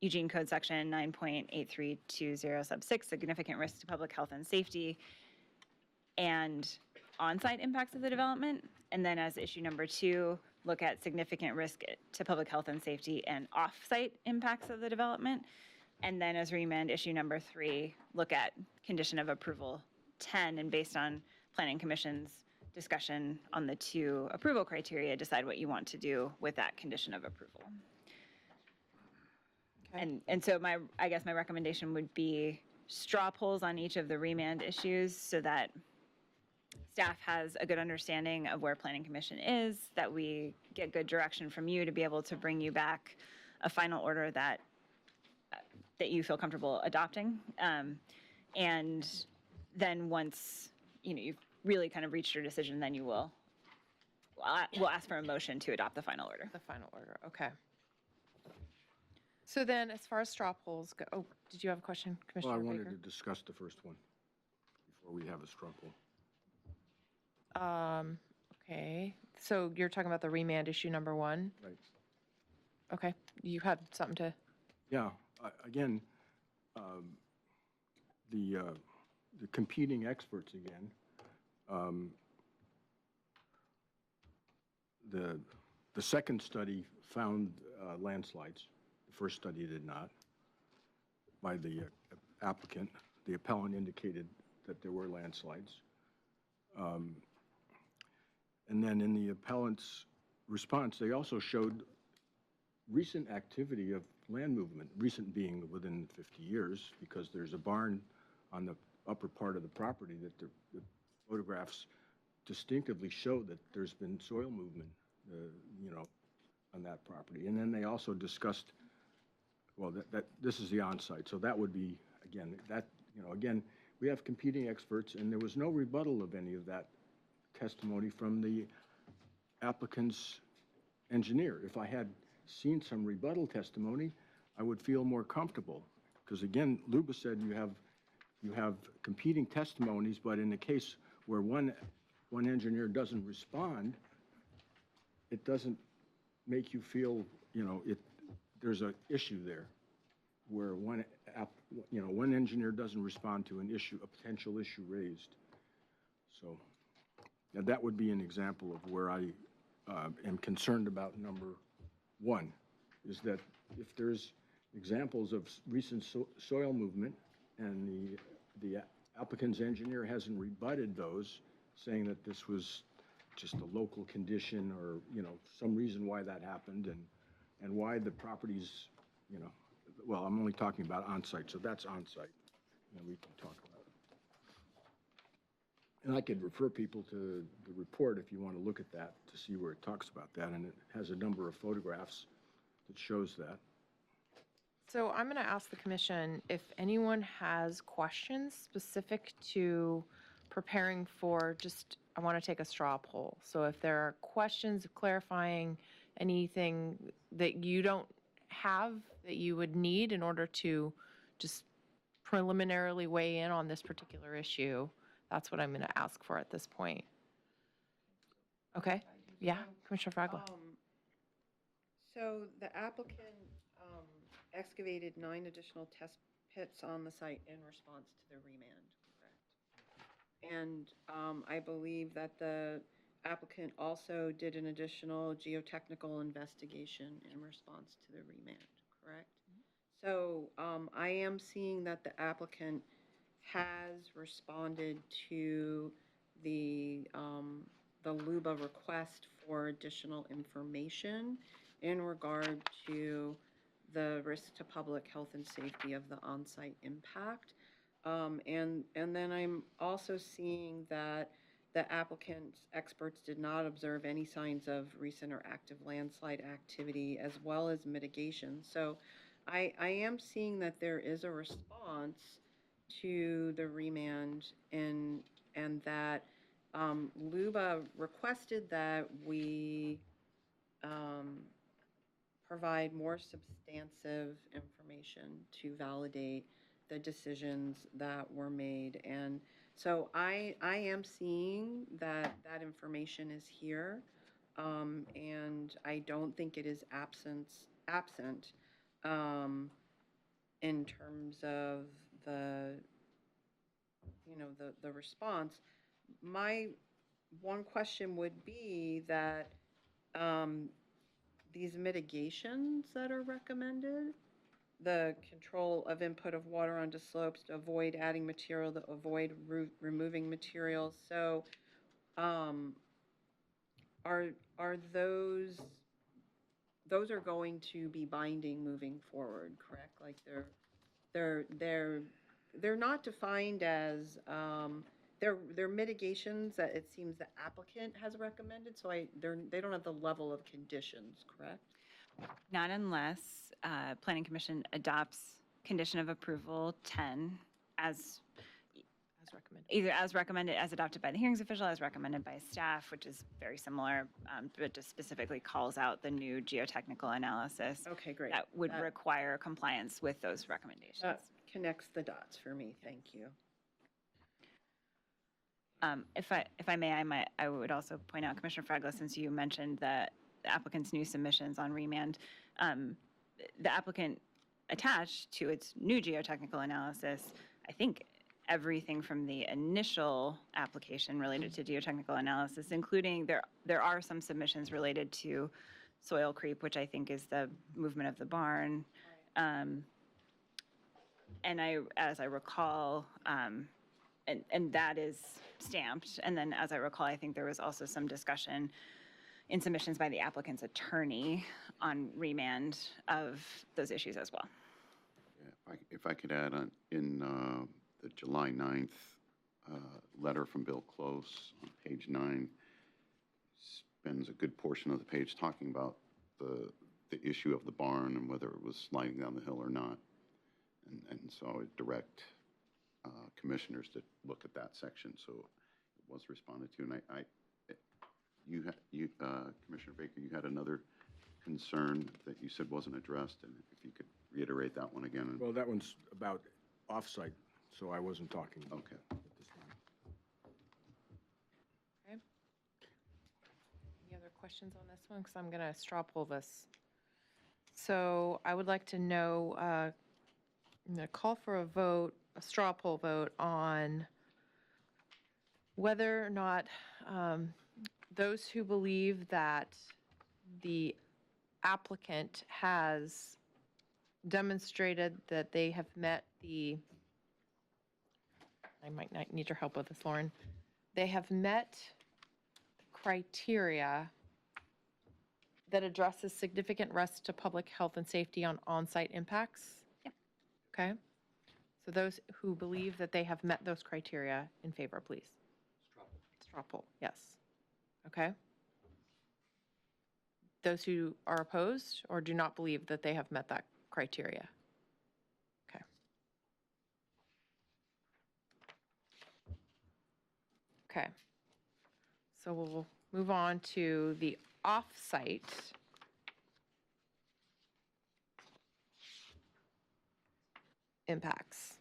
Eugene Code Section 9.8320 sub 6, significant risk to public health and safety, and on-site impacts of the development. And then as issue number 2, look at significant risk to public health and safety and off-site impacts of the development. And then as remand issue number 3, look at condition of approval 10, and based on Planning Commission's discussion on the 2 approval criteria, decide what you want to do with that condition of approval. And so I guess my recommendation would be straw polls on each of the remand issues so that staff has a good understanding of where Planning Commission is, that we get good direction from you to be able to bring you back a final order that you feel comfortable adopting. And then once you've really kind of reached your decision, then we'll ask for a motion to adopt the final order. The final order, okay. So then, as far as straw polls go, oh, did you have a question, Commissioner Well, I Baker? wanted to discuss the first one before we have a straw poll. Okay, so you're talking about the remand issue number 1? Right. Okay, you had something to, Yeah, again, the competing experts again. The second study found landslides. The first study did not. By the applicant, the appellant indicated that there were landslides. And then in the appellant's response, they also showed recent activity of land movement, recent being within 50 years, because there's a barn on the upper part of the property that the photographs distinctively show that there's been soil movement, you know, on that property. And then they also discussed, well, this is the on-site, so that would be, again, that, you know, again, we have competing experts, and there was no rebuttal of any of that testimony from the applicant's engineer. If I had seen some rebuttal testimony, I would feel more comfortable. Because again, Luba said you have competing testimonies, but in the case where one engineer doesn't respond, it doesn't make you feel, you know, there's an issue there where one engineer doesn't respond to an issue, a potential issue raised. So now that would be an example of where I am concerned about number one, is that if there's examples of recent soil movement and the applicant's engineer hasn't rebutted those, saying that this was just a local condition or, you know, some reason why that happened and why the properties, you know, well, I'm only talking about on-site, so that's on-site, and we can talk about it. And I could refer people to the report if you want to look at that to see where it talks about that, and it has a number of photographs that shows that. So I'm going to ask the commission if anyone has questions specific to preparing for just, I want to take a straw poll. So if there are questions clarifying anything that you don't have that you would need in order to just preliminarily weigh in on this particular issue, that's what I'm going to ask for at this point. Okay? Yeah, Commissioner Fragler. So the applicant excavated 9 additional test pits on the site in response to the remand, correct? And I believe that the applicant also did an additional geotechnical investigation in response to the remand, correct? So I am seeing that the applicant has responded to the LUBA request for additional information in regard to the risk to public health and safety of the on-site impact. And then I'm also seeing that the applicant's experts did not observe any signs of recent or active landslide activity as well as mitigation. So I am seeing that there is a response to the remand and that LUBA requested that we provide more substantive information to validate the decisions that were made. And so I am seeing that that information is here, and I don't think it is absent in terms of the, you know, the response. My one question would be that these mitigations that are recommended, the control of input of water onto slopes to avoid adding material, to avoid removing materials. So are those are going to be binding moving forward, correct? Like they're not defined as they're mitigations that it seems the applicant has recommended. So they don't have the level of conditions, correct? Not unless Planning Commission adopts condition of approval 10 as recommended. Either as recommended, as adopted by the hearings official, as recommended by staff, which is very similar, but just specifically calls out the new geotechnical analysis. Okay, great. That would require compliance with those recommendations. That connects the dots for me. Thank you. If I may, I would also point out, Commissioner Fragler, since you mentioned that the applicant's new submissions on remand, the applicant attached to its new geotechnical analysis, I think everything from the initial application related to geotechnical analysis, including there are some submissions related to soil creep, which I think is the movement of the barn. And as I recall, and that is stamped. And then as I recall, I think there was also some discussion in submissions by the applicant's attorney on remand of those issues as well. Yeah, if I could add on, in the July 9th letter from Bill Close on page 9 spends a good portion of the page talking about the issue of the barn and whether it was sliding down the hill or not. And so I would direct commissioners to look at that section. So it was responded to. And Commissioner Baker, you had another concern that you said wasn't addressed, and if you could reiterate that one again. Well, that one's about off-site, so I wasn't talking about Okay. that at this time. Okay. Any other questions on this one? Because I'm going to straw poll this. So I would like to know, I'm going to call for a vote, a straw poll vote on whether or not those who believe that the applicant has demonstrated that they have met the, I might not need your help with this, Lauren. They have met the criteria that addresses significant risk to public health and safety on on-site impacts? Yeah. Okay. So those who believe that they have met those criteria, in favor, please. Straw poll, yes. Okay. Those who are opposed or do not believe that they have met that criteria? Okay. Okay. So we'll move on to the off-site impacts.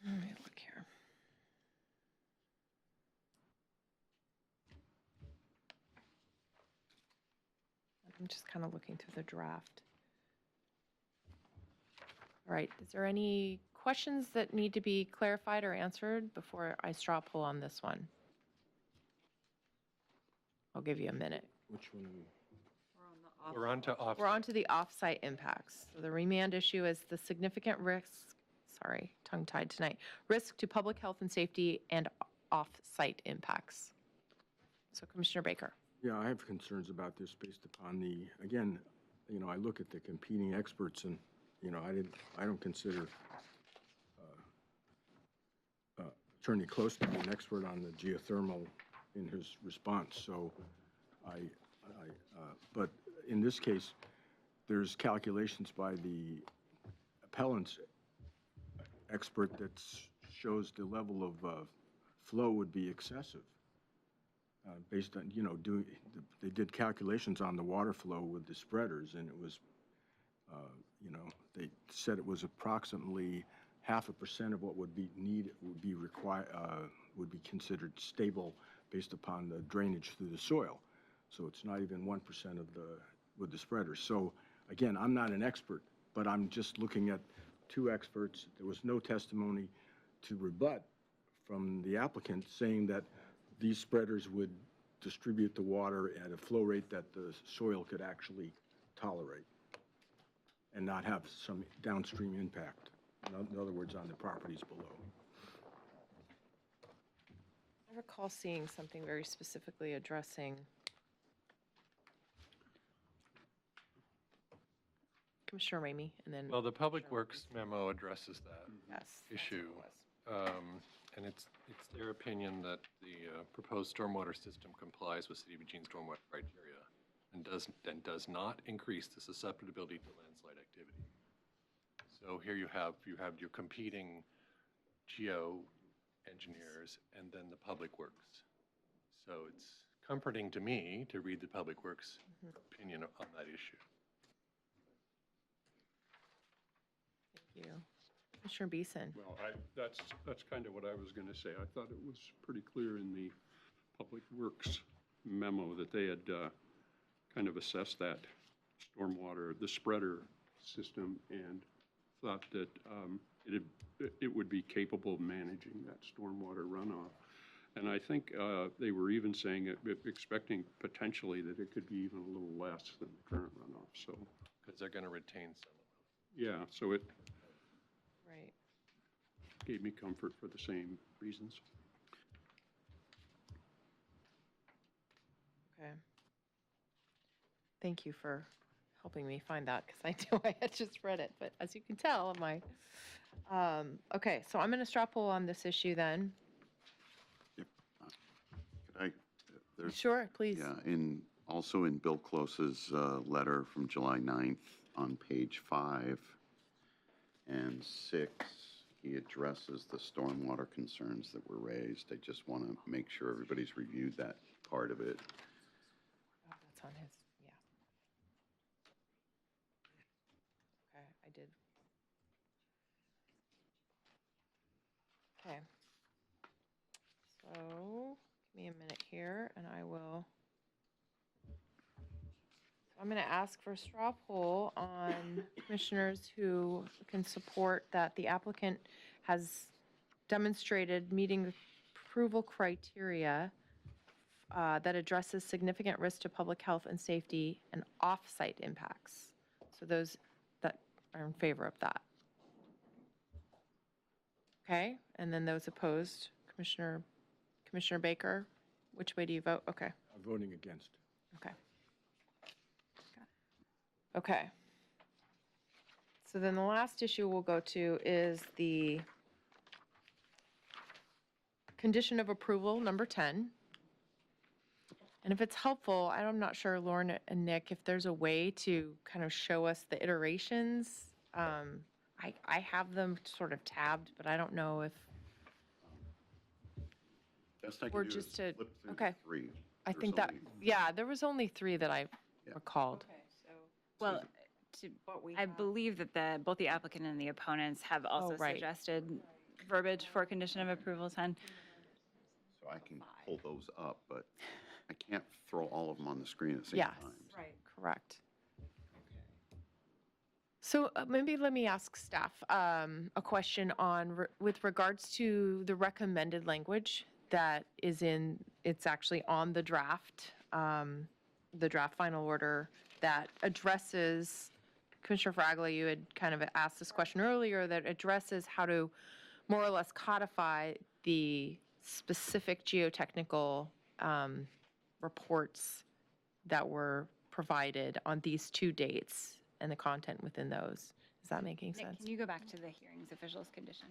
Let me look here. I'm just kind of looking through the draft. All right, is there any questions that need to be clarified or answered before I straw poll on this one? I'll give you a minute. Which one? We're on to off. We're on to the off-site impacts. So the remand issue is the significant risk, sorry, tongue-tied tonight, risk to public health and safety and off-site impacts. So Commissioner Baker. Yeah, I have concerns about this based upon the, again, I look at the competing experts and, I don't consider Attorney Close to be an expert on the geothermal in his response. So but in this case, there's calculations by the appellant's expert that shows the level of flow would be excessive. Based on, they did calculations on the water flow with the spreaders, and it was, they said it was approximately 0.5% of what would be would be considered stable based upon the drainage through the soil. So it's not even 1% with the spreaders. So again, I'm not an expert, but I'm just looking at two experts. There was no testimony to rebut from the applicant saying that these spreaders would distribute the water at a flow rate that the soil could actually tolerate and not have some downstream impact, in other words, on the properties below. I recall seeing something very specifically addressing Commissioner Ramey, and then. Well, the Public Works memo addresses that Yes. issue. And it's their opinion that the proposed stormwater system complies with City of Eugene stormwater criteria and does not increase the susceptibility to landslide activity. So here you have your competing geo engineers and then the Public Works. So it's comforting to me to read the Public Works opinion on that issue. Thank you. Commissioner Beeson. Well, that's kind of what I was going to say. I thought it was pretty clear in the Public Works memo that they had kind of assessed that stormwater, the spreader system, and thought that it would be capable of managing that stormwater runoff. And I think they were even saying, expecting potentially that it could be even a little less than the current runoff. So, Because they're going to retain some of yeah, so it Right. gave me comfort for the same reasons. Okay. Thank you for helping me find that because I knew I had just read it, but as you can tell, okay, so I'm going to straw poll on this issue then. Could I, there's, Sure, please. yeah, also in Bill Close's letter from July 9th on page 5 and 6, he addresses the stormwater concerns that were raised. I just want to make sure everybody's reviewed that part of it. Oh, that's on his, yeah. Okay, I did. Okay. So, give me a minute here, and I will. I'm going to ask for a straw poll on commissioners who can support that the applicant has demonstrated meeting the approval criteria that addresses significant risk to public health and safety and off-site impacts. So those that are in favor of that. Okay, and then those opposed, Commissioner Baker, which way do you vote? Okay. I'm voting against. Okay. Okay. So then the last issue we'll go to is the condition of approval, number 10. And if it's helpful, I'm not sure, Lauren and Nick, if there's a way to kind of show us the iterations. I have them sort of tabbed, but I don't know if, Best I Or can do is just to- flip through okay. 3. I There's think that, only- yeah, there was only 3 that I Yeah. recalled. Okay, so Well, what we I have. believe that both the applicant and the opponents have also right. suggested verbiage for condition of approval 10. So I can pull those up, but I can't throw all of them on the screen at the same Yes. time. Right. Correct. So maybe let me ask staff a question on, with regards to the recommended language that is it's actually on the draft final order that addresses, Commissioner Fraglia, you had kind of asked this question earlier, that addresses how to more or less codify the specific geotechnical reports that were provided on these 2 dates and the content within those. Is that making Nick, sense? can you go back to the hearings officials condition?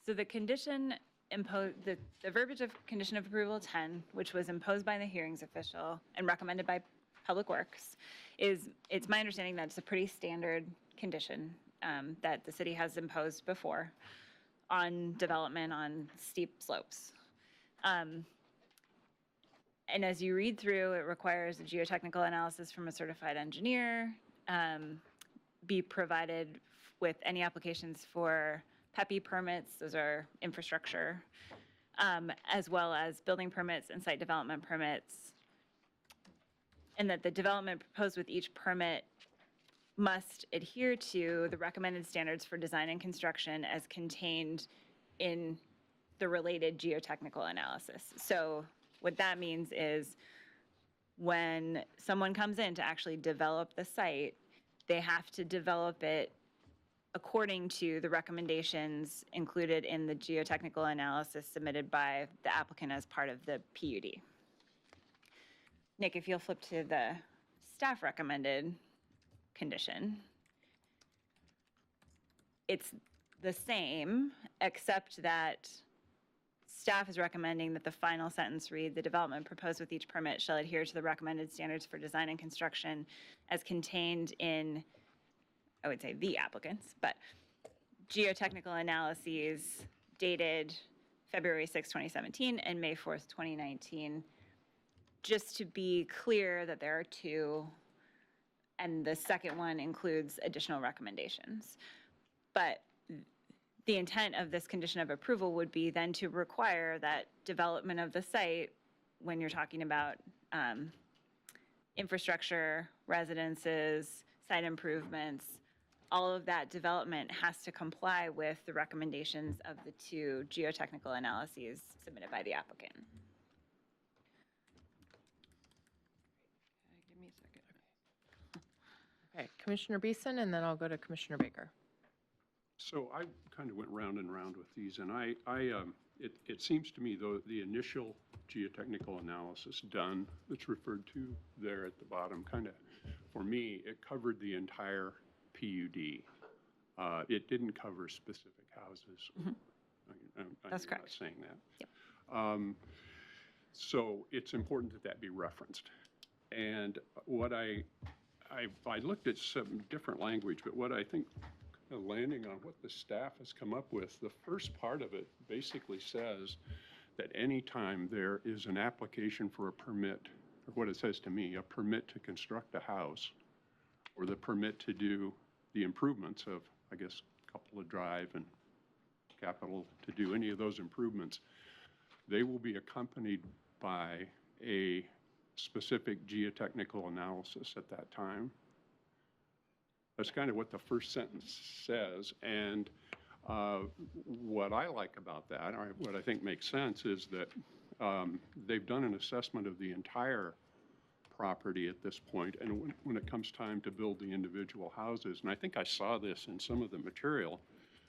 So the condition the verbiage of condition of approval 10, which was imposed by the hearings official and recommended by Public Works, it's my understanding that it's a pretty standard condition that the city has imposed before on development on steep slopes. And as you read through, it requires a geotechnical analysis from a certified engineer, be provided with any applications for PEPI permits, those are infrastructure, as well as building permits and site development permits, and that the development proposed with each permit must adhere to the recommended standards for design and construction as contained in the related geotechnical analysis. So what that means is when someone comes in to actually develop the site, they have to develop it according to the recommendations included in the geotechnical analysis submitted by the applicant as part of the PUD. Nick, if you'll flip to the staff recommended condition, it's the same, except that staff is recommending that the final sentence read, the development proposed with each permit shall adhere to the recommended standards for design and construction as contained in, I would say the applicants, but geotechnical analyses dated February 6, 2017 and May 4th, 2019, just to be clear that there are 2, and the second one includes additional recommendations. But the intent of this condition of approval would be then to require that development of the site, when you're talking about infrastructure, residences, site improvements, all of that development has to comply with the recommendations of the 2 geotechnical analyses submitted by the applicant. Give me a second. Okay, Commissioner Beeson, and then I'll go to Commissioner Baker. So I kind of went round and round with these, and it seems to me, though, the initial geotechnical analysis done, that's referred to there at the bottom, kind of, for me, it covered the entire PUD. It didn't cover specific houses. That's I'm correct. not saying that. Yep. So it's important that that be referenced. And what I looked at some different language, but what I think, landing on what the staff has come up with, the first part of it basically says that anytime there is an application for a permit, or what it says to me, a permit to construct a house, or the permit to do the improvements of, I guess, Cupola Drive and Capitol, to do any of those improvements, they will be accompanied by a specific geotechnical analysis at that time. That's kind of what the first sentence says. And what I like about that, or what I think makes sense, is that they've done an assessment of the entire property at this point, and when it comes time to build the individual houses, and I think I saw this in some of the material,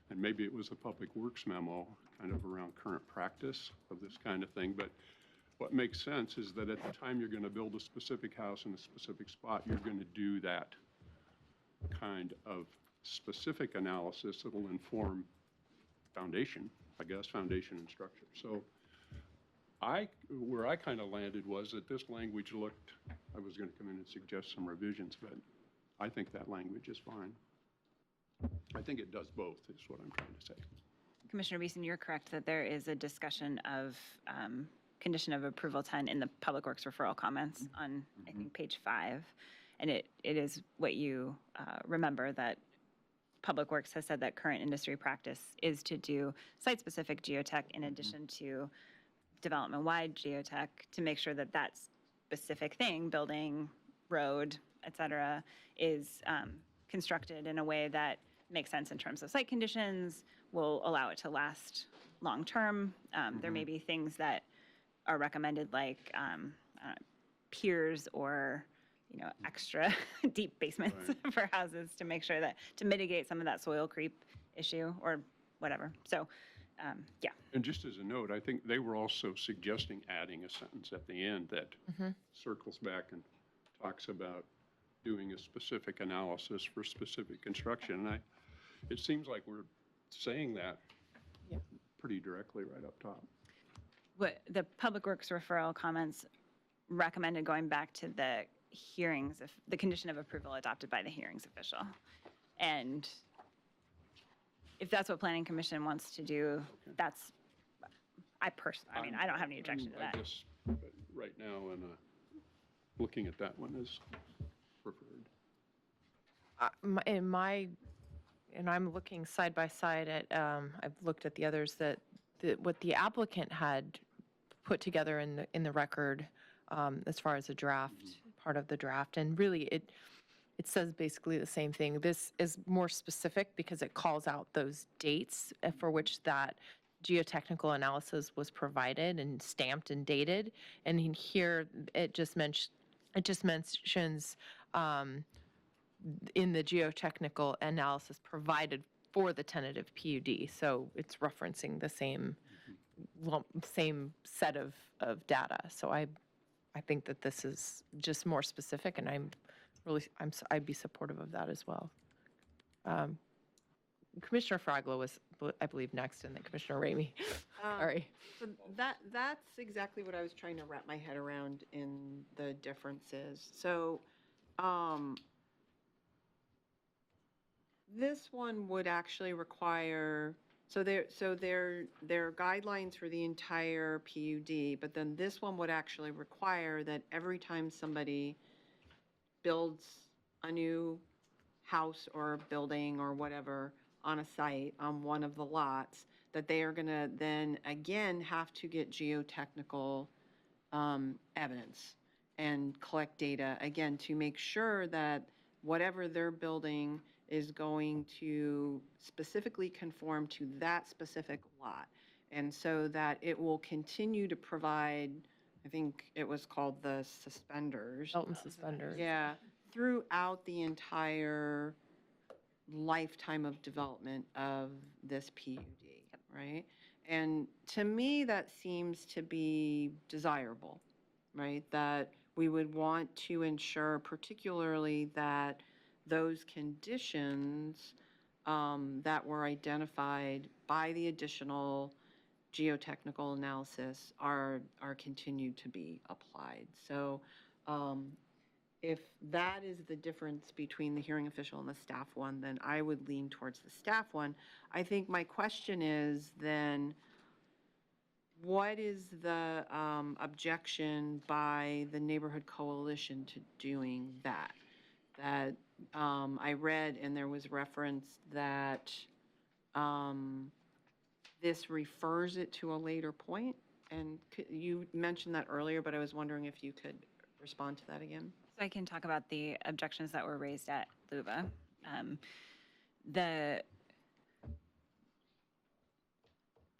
and maybe it was a Public Works memo, kind of around current practice of this kind of thing, but what makes sense is that at the time you're going to build a specific house in a specific spot, you're going to do that kind of specific analysis that will inform foundation, I guess, foundation and structure. So where I kind of landed was that this language looked, I was going to come in and suggest some revisions, but I think that language is fine. I think it does both, is what I'm trying to say. Commissioner Beeson, you're correct that there is a discussion of condition of approval 10 in the Public Works referral comments on, I think, page 5. And it is what you remember, that Public Works has said that current industry practice is to do site-specific geotech in addition to development-wide geotech, to make sure that that specific thing, building, road, et cetera, is constructed in a way that makes sense in terms of site conditions, will allow it to last long-term. There may be things that are recommended, like piers or extra deep basements for houses, to make sure that, to mitigate some of that soil creep issue or whatever. So, yeah. And just as a note, I think they were also suggesting adding a sentence at the end that circles back and talks about doing a specific analysis for specific construction. And it seems like we're saying that pretty directly right up top. What the Public Works referral comments recommended going back to the hearings, of the condition of approval adopted by the hearings official. And if that's what Planning Commission wants to do, that's, I mean, I don't have any objection to that. I guess right now, and looking at that one is preferred. And I'm looking side by side at, I've looked at the others, that what the applicant had put together in the record, as far as a draft, part of the draft, and really it says basically the same thing. This is more specific because it calls out those dates for which that geotechnical analysis was provided and stamped and dated. And in here, it just mentions in the geotechnical analysis provided for the tentative PUD. So it's referencing the same set of data. So I think that this is just more specific, and I'd be supportive of that as well. Commissioner Fraglo was, I believe, next, and then Commissioner Ramey. Sorry. So that's exactly what I was trying to wrap my head around in the differences. So this one would actually require, so there are guidelines for the entire PUD, but then this one would actually require that every time somebody builds a new house or building or whatever on a site, on one of the lots, that they are going to then again have to get geotechnical evidence and collect data again to make sure that whatever they're building is going to specifically conform to that specific lot. And so that it will continue to provide, I think it was called the suspenders. Belt and suspenders. Yeah, throughout the entire lifetime of development of this PUD, right? And to me, that seems to be desirable, right? That we would want to ensure particularly that those conditions that were identified by the additional geotechnical analysis are continued to be applied. So if that is the difference between the hearing official and the staff one, then I would lean towards the staff one. I think my question is then, what is the objection by the neighborhood coalition to doing that? That I read, and there was reference that this refers it to a later point. And you mentioned that earlier, but I was wondering if you could respond to that again. So I can talk about the objections that were raised at LUBA. The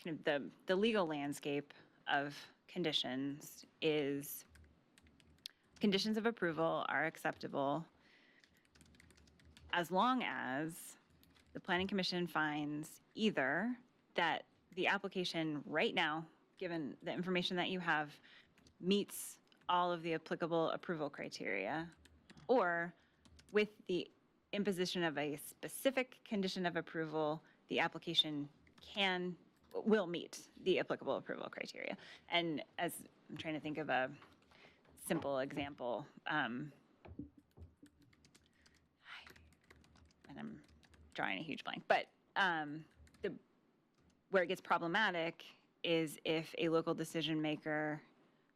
kind of the legal landscape of conditions is conditions of approval are acceptable as long as the Planning Commission finds either that the application right now, given the information that you have, meets all of the applicable approval criteria, or with the imposition of a specific condition of approval, the application will meet the applicable approval criteria. And as I'm trying to think of a simple example, and I'm drawing a huge blank, but where it gets problematic is if a local decision maker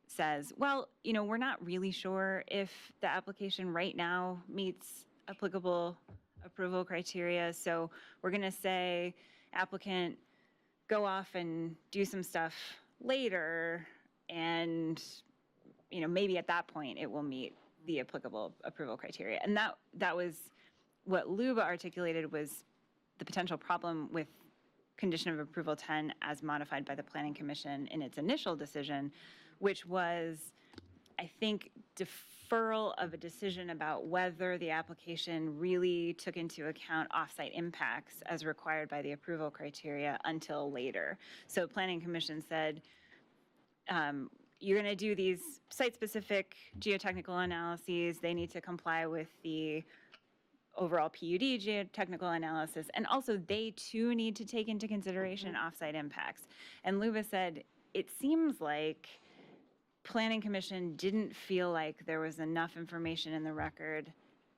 says, well, we're not really sure if the application right now meets applicable approval criteria, so we're going to say, applicant, go off and do some stuff later, and maybe at that point it will meet the applicable approval criteria. And that was what LUBA articulated was the potential problem with condition of approval 10 as modified by the Planning Commission in its initial decision, which was, I think, deferral of a decision about whether the application really took into account offsite impacts as required by the approval criteria until later. So Planning Commission said, you're going to do these site-specific geotechnical analyses. They need to comply with the overall PUD geotechnical analysis, and also they too need to take into consideration offsite impacts. And LUBA said, it seems like Planning Commission didn't feel like there was enough information in the record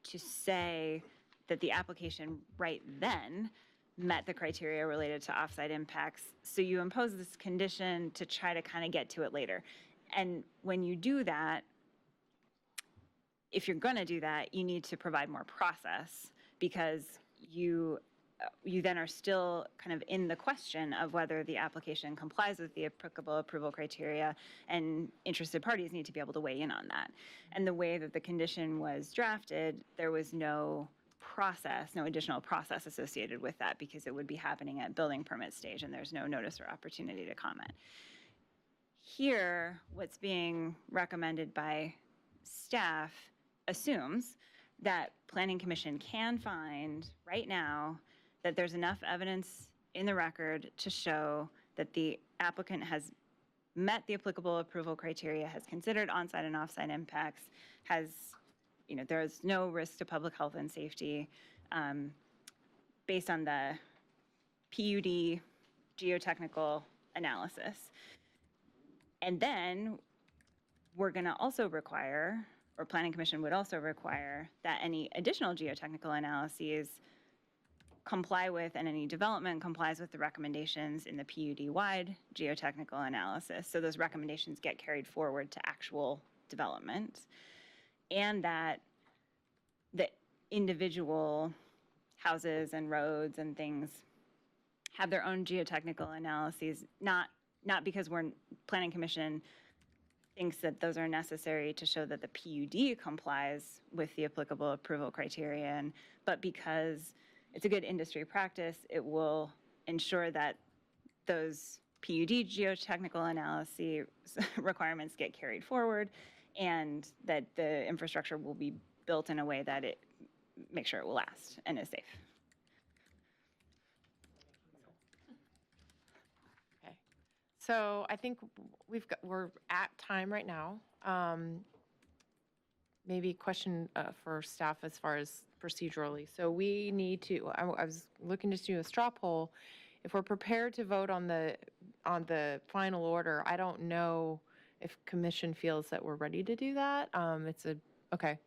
to say that the application right then met the criteria related to offsite impacts. So you impose this condition to try to kind of get to it later. And when you do that, if you're going to do that, you need to provide more process, because you then are still kind of in the question of whether the application complies with the applicable approval criteria, and interested parties need to be able to weigh in on that. And the way that the condition was drafted, there was no process, no additional process associated with that, because it would be happening at building permit stage and there's no notice or opportunity to comment. Here, what's being recommended by staff assumes that Planning Commission can find right now that there's enough evidence in the record to show that the applicant has met the applicable approval criteria, has considered onsite and offsite impacts, there's no risk to public health and safety based on the PUD geotechnical analysis. And then we're going to also require, or Planning Commission would also require, that any additional geotechnical analyses comply with, and any development complies with the recommendations in the PUD-wide geotechnical analysis. So those recommendations get carried forward to actual development, and that the individual houses and roads and things have their own geotechnical analyses, not because Planning Commission thinks that those are necessary to show that the PUD complies with the applicable approval criterion, but because it's a good industry practice, it will ensure that those PUD geotechnical analysis requirements get carried forward, and that the infrastructure will be built in a way that it makes sure it will last and is safe. So I think we're at time right now. Maybe question for staff as far as procedurally. So we need to, I was looking to do a straw poll. If we're prepared to vote on the final order, I don't know if commission feels that we're ready to do that. Okay.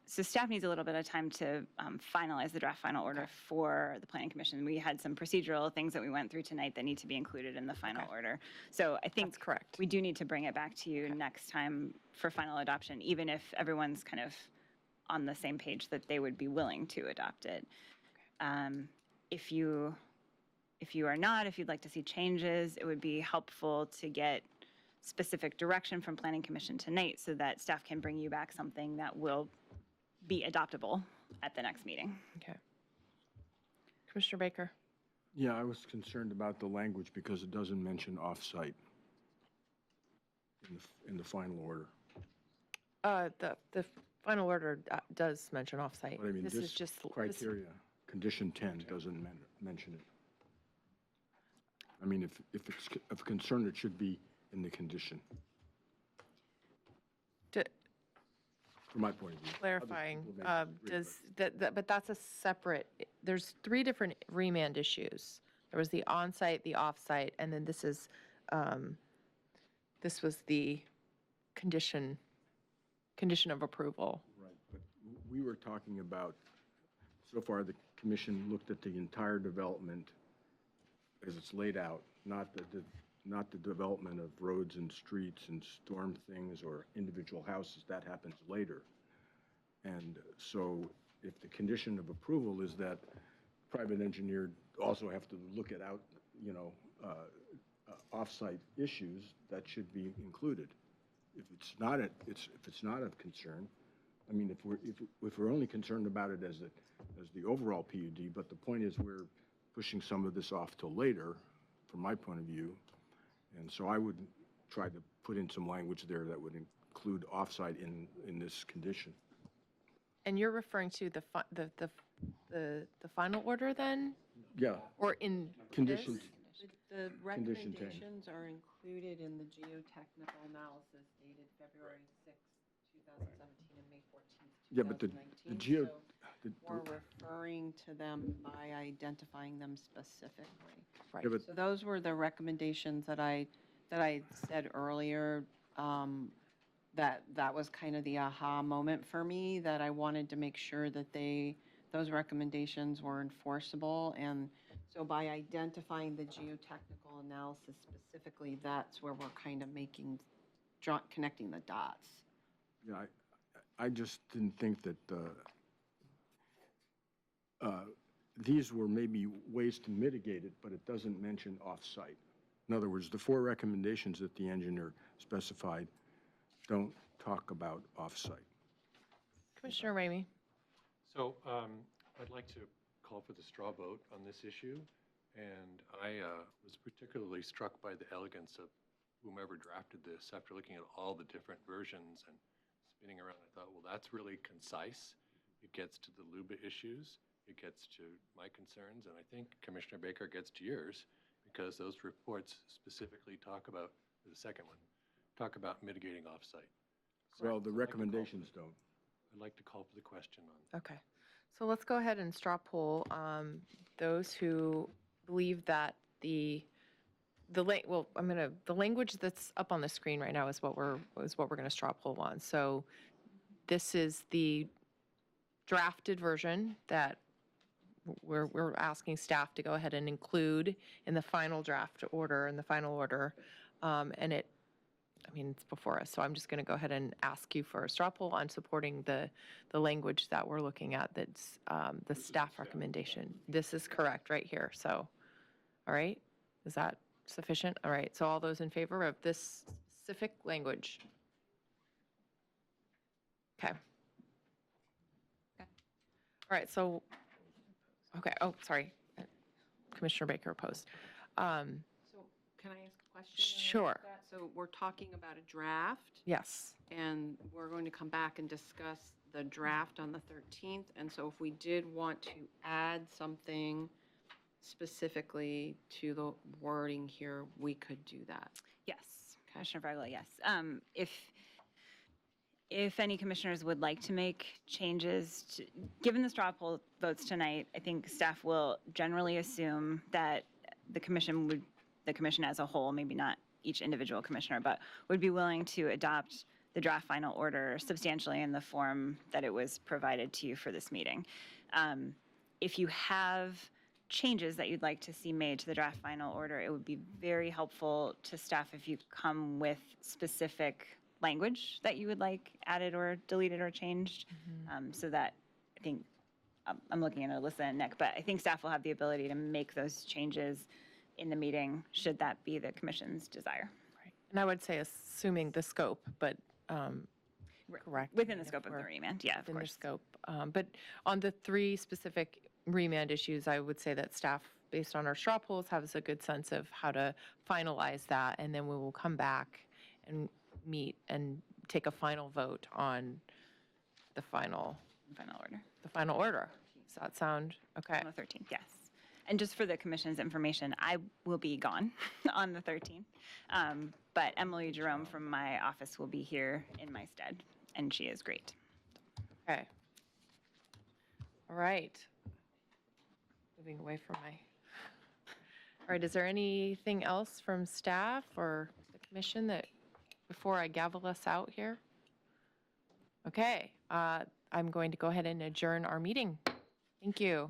So staff needs a little bit of time to finalize the draft final order for the planning commission. We had some procedural things that we went through tonight that need to be included in the final order. So I think That's correct. we do need to bring it back to you next time for final adoption, even if everyone's kind of on the same page that they would be willing to adopt it. If you are not, if you'd like to see changes, it would be helpful to get specific direction from planning commission tonight so that staff can bring you back something that will be adoptable at the next meeting. Okay. Commissioner Baker? Yeah, I was concerned about the language because it doesn't mention off-site in the final order. The final order does mention off-site. But I mean, This this is just criteria, condition 10 doesn't mention it. I mean, if it's of concern, it should be in the condition, from my point of view. Other clarifying, people may disagree, but that's a separate, there's 3 different remand issues. There was the on-site, the off-site, and then this was the condition of approval. Right, but we were talking about, so far, the commission looked at the entire development as it's laid out, not the development of roads and streets and storm things or individual houses. That happens later. And so if the condition of approval is that private engineer also have to look at off-site issues, that should be included. If it's not of concern, I mean, if we're only concerned about it as the overall PUD, but the point is we're pushing some of this off till later, from my point of view. And so I would try to put in some language there that would include off-site in this condition. And you're referring to the final order then? Yeah, Or in conditions. this? The Condition 10. recommendations are included in the geotechnical analysis dated February 6th, 2017, and May 14th, 2019. Yeah, but the geo, So we're referring to them by identifying them specifically. Right. yeah, but So those were the recommendations that I said earlier, that was kind of the aha moment for me, that I wanted to make sure that those recommendations were enforceable. And so by identifying the geotechnical analysis specifically, that's where we're kind of connecting the dots. yeah, I just didn't think that these were maybe ways to mitigate it, but it doesn't mention off-site. In other words, the 4 recommendations that the engineer specified don't talk about off-site. Commissioner Ramey? So I'd like to call for the straw vote on this issue. And I was particularly struck by the elegance of whomever drafted this. After looking at all the different versions and spinning around, I thought, well, that's really concise. It gets to the LUBA issues. It gets to my concerns. And I think Commissioner Baker gets to yours, because those reports specifically talk about, the second one, talk about mitigating off-site. Well, the recommendations don't. I'd like to call for the question on Okay. So let's go ahead and straw poll those who believe that the language that's up on the screen right now is what we're going to straw poll on. So this is the drafted version that we're asking staff to go ahead and include in the final draft order, in the final order. And it's before us, so I'm just going to go ahead and ask you for a straw poll on supporting the language that we're looking at, that's the staff recommendation. This is correct right here, so, all right? Is that sufficient? All right, so all those in favor of this specific language? Okay. All right, so, okay, oh, sorry. Commissioner Baker opposed. So can I ask a question? Sure. about that? So we're talking about a draft, Yes. and we're going to come back and discuss the draft on the 13th. And so if we did want to add something specifically to the wording here, we could do that. Yes, Commissioner Fraggle, yes. If any commissioners would like to make changes, given the straw poll votes tonight, I think staff will generally assume that the commission as a whole, maybe not each individual commissioner, but would be willing to adopt the draft final order substantially in the form that it was provided to you for this meeting. If you have changes that you'd like to see made to the draft final order, it would be very helpful to staff if you come with specific language that you would like added or deleted or changed, so that I think, I'm looking at Alyssa and Nick, but I think staff will have the ability to make those changes in the meeting, should that be the commission's desire. Right. And I would say assuming the scope, but correct. Within the If scope of the we're remand, yeah, of Within the course. scope. But on the 3 specific remand issues, I would say that staff, based on our straw polls, has a good sense of how to finalize that, and then we will come back and meet and take a final vote on the final Final order. Does that sound okay? On the 13th, yes. And just for the commission's information, I will be gone on the 13th. But Emily Jerome from my office will be here in my stead, and she is great. Okay. All right. Moving away from my. All right, is there anything else from staff or the commission that, before I gavel us out here? Okay, I'm going to go ahead and adjourn our meeting. Thank you.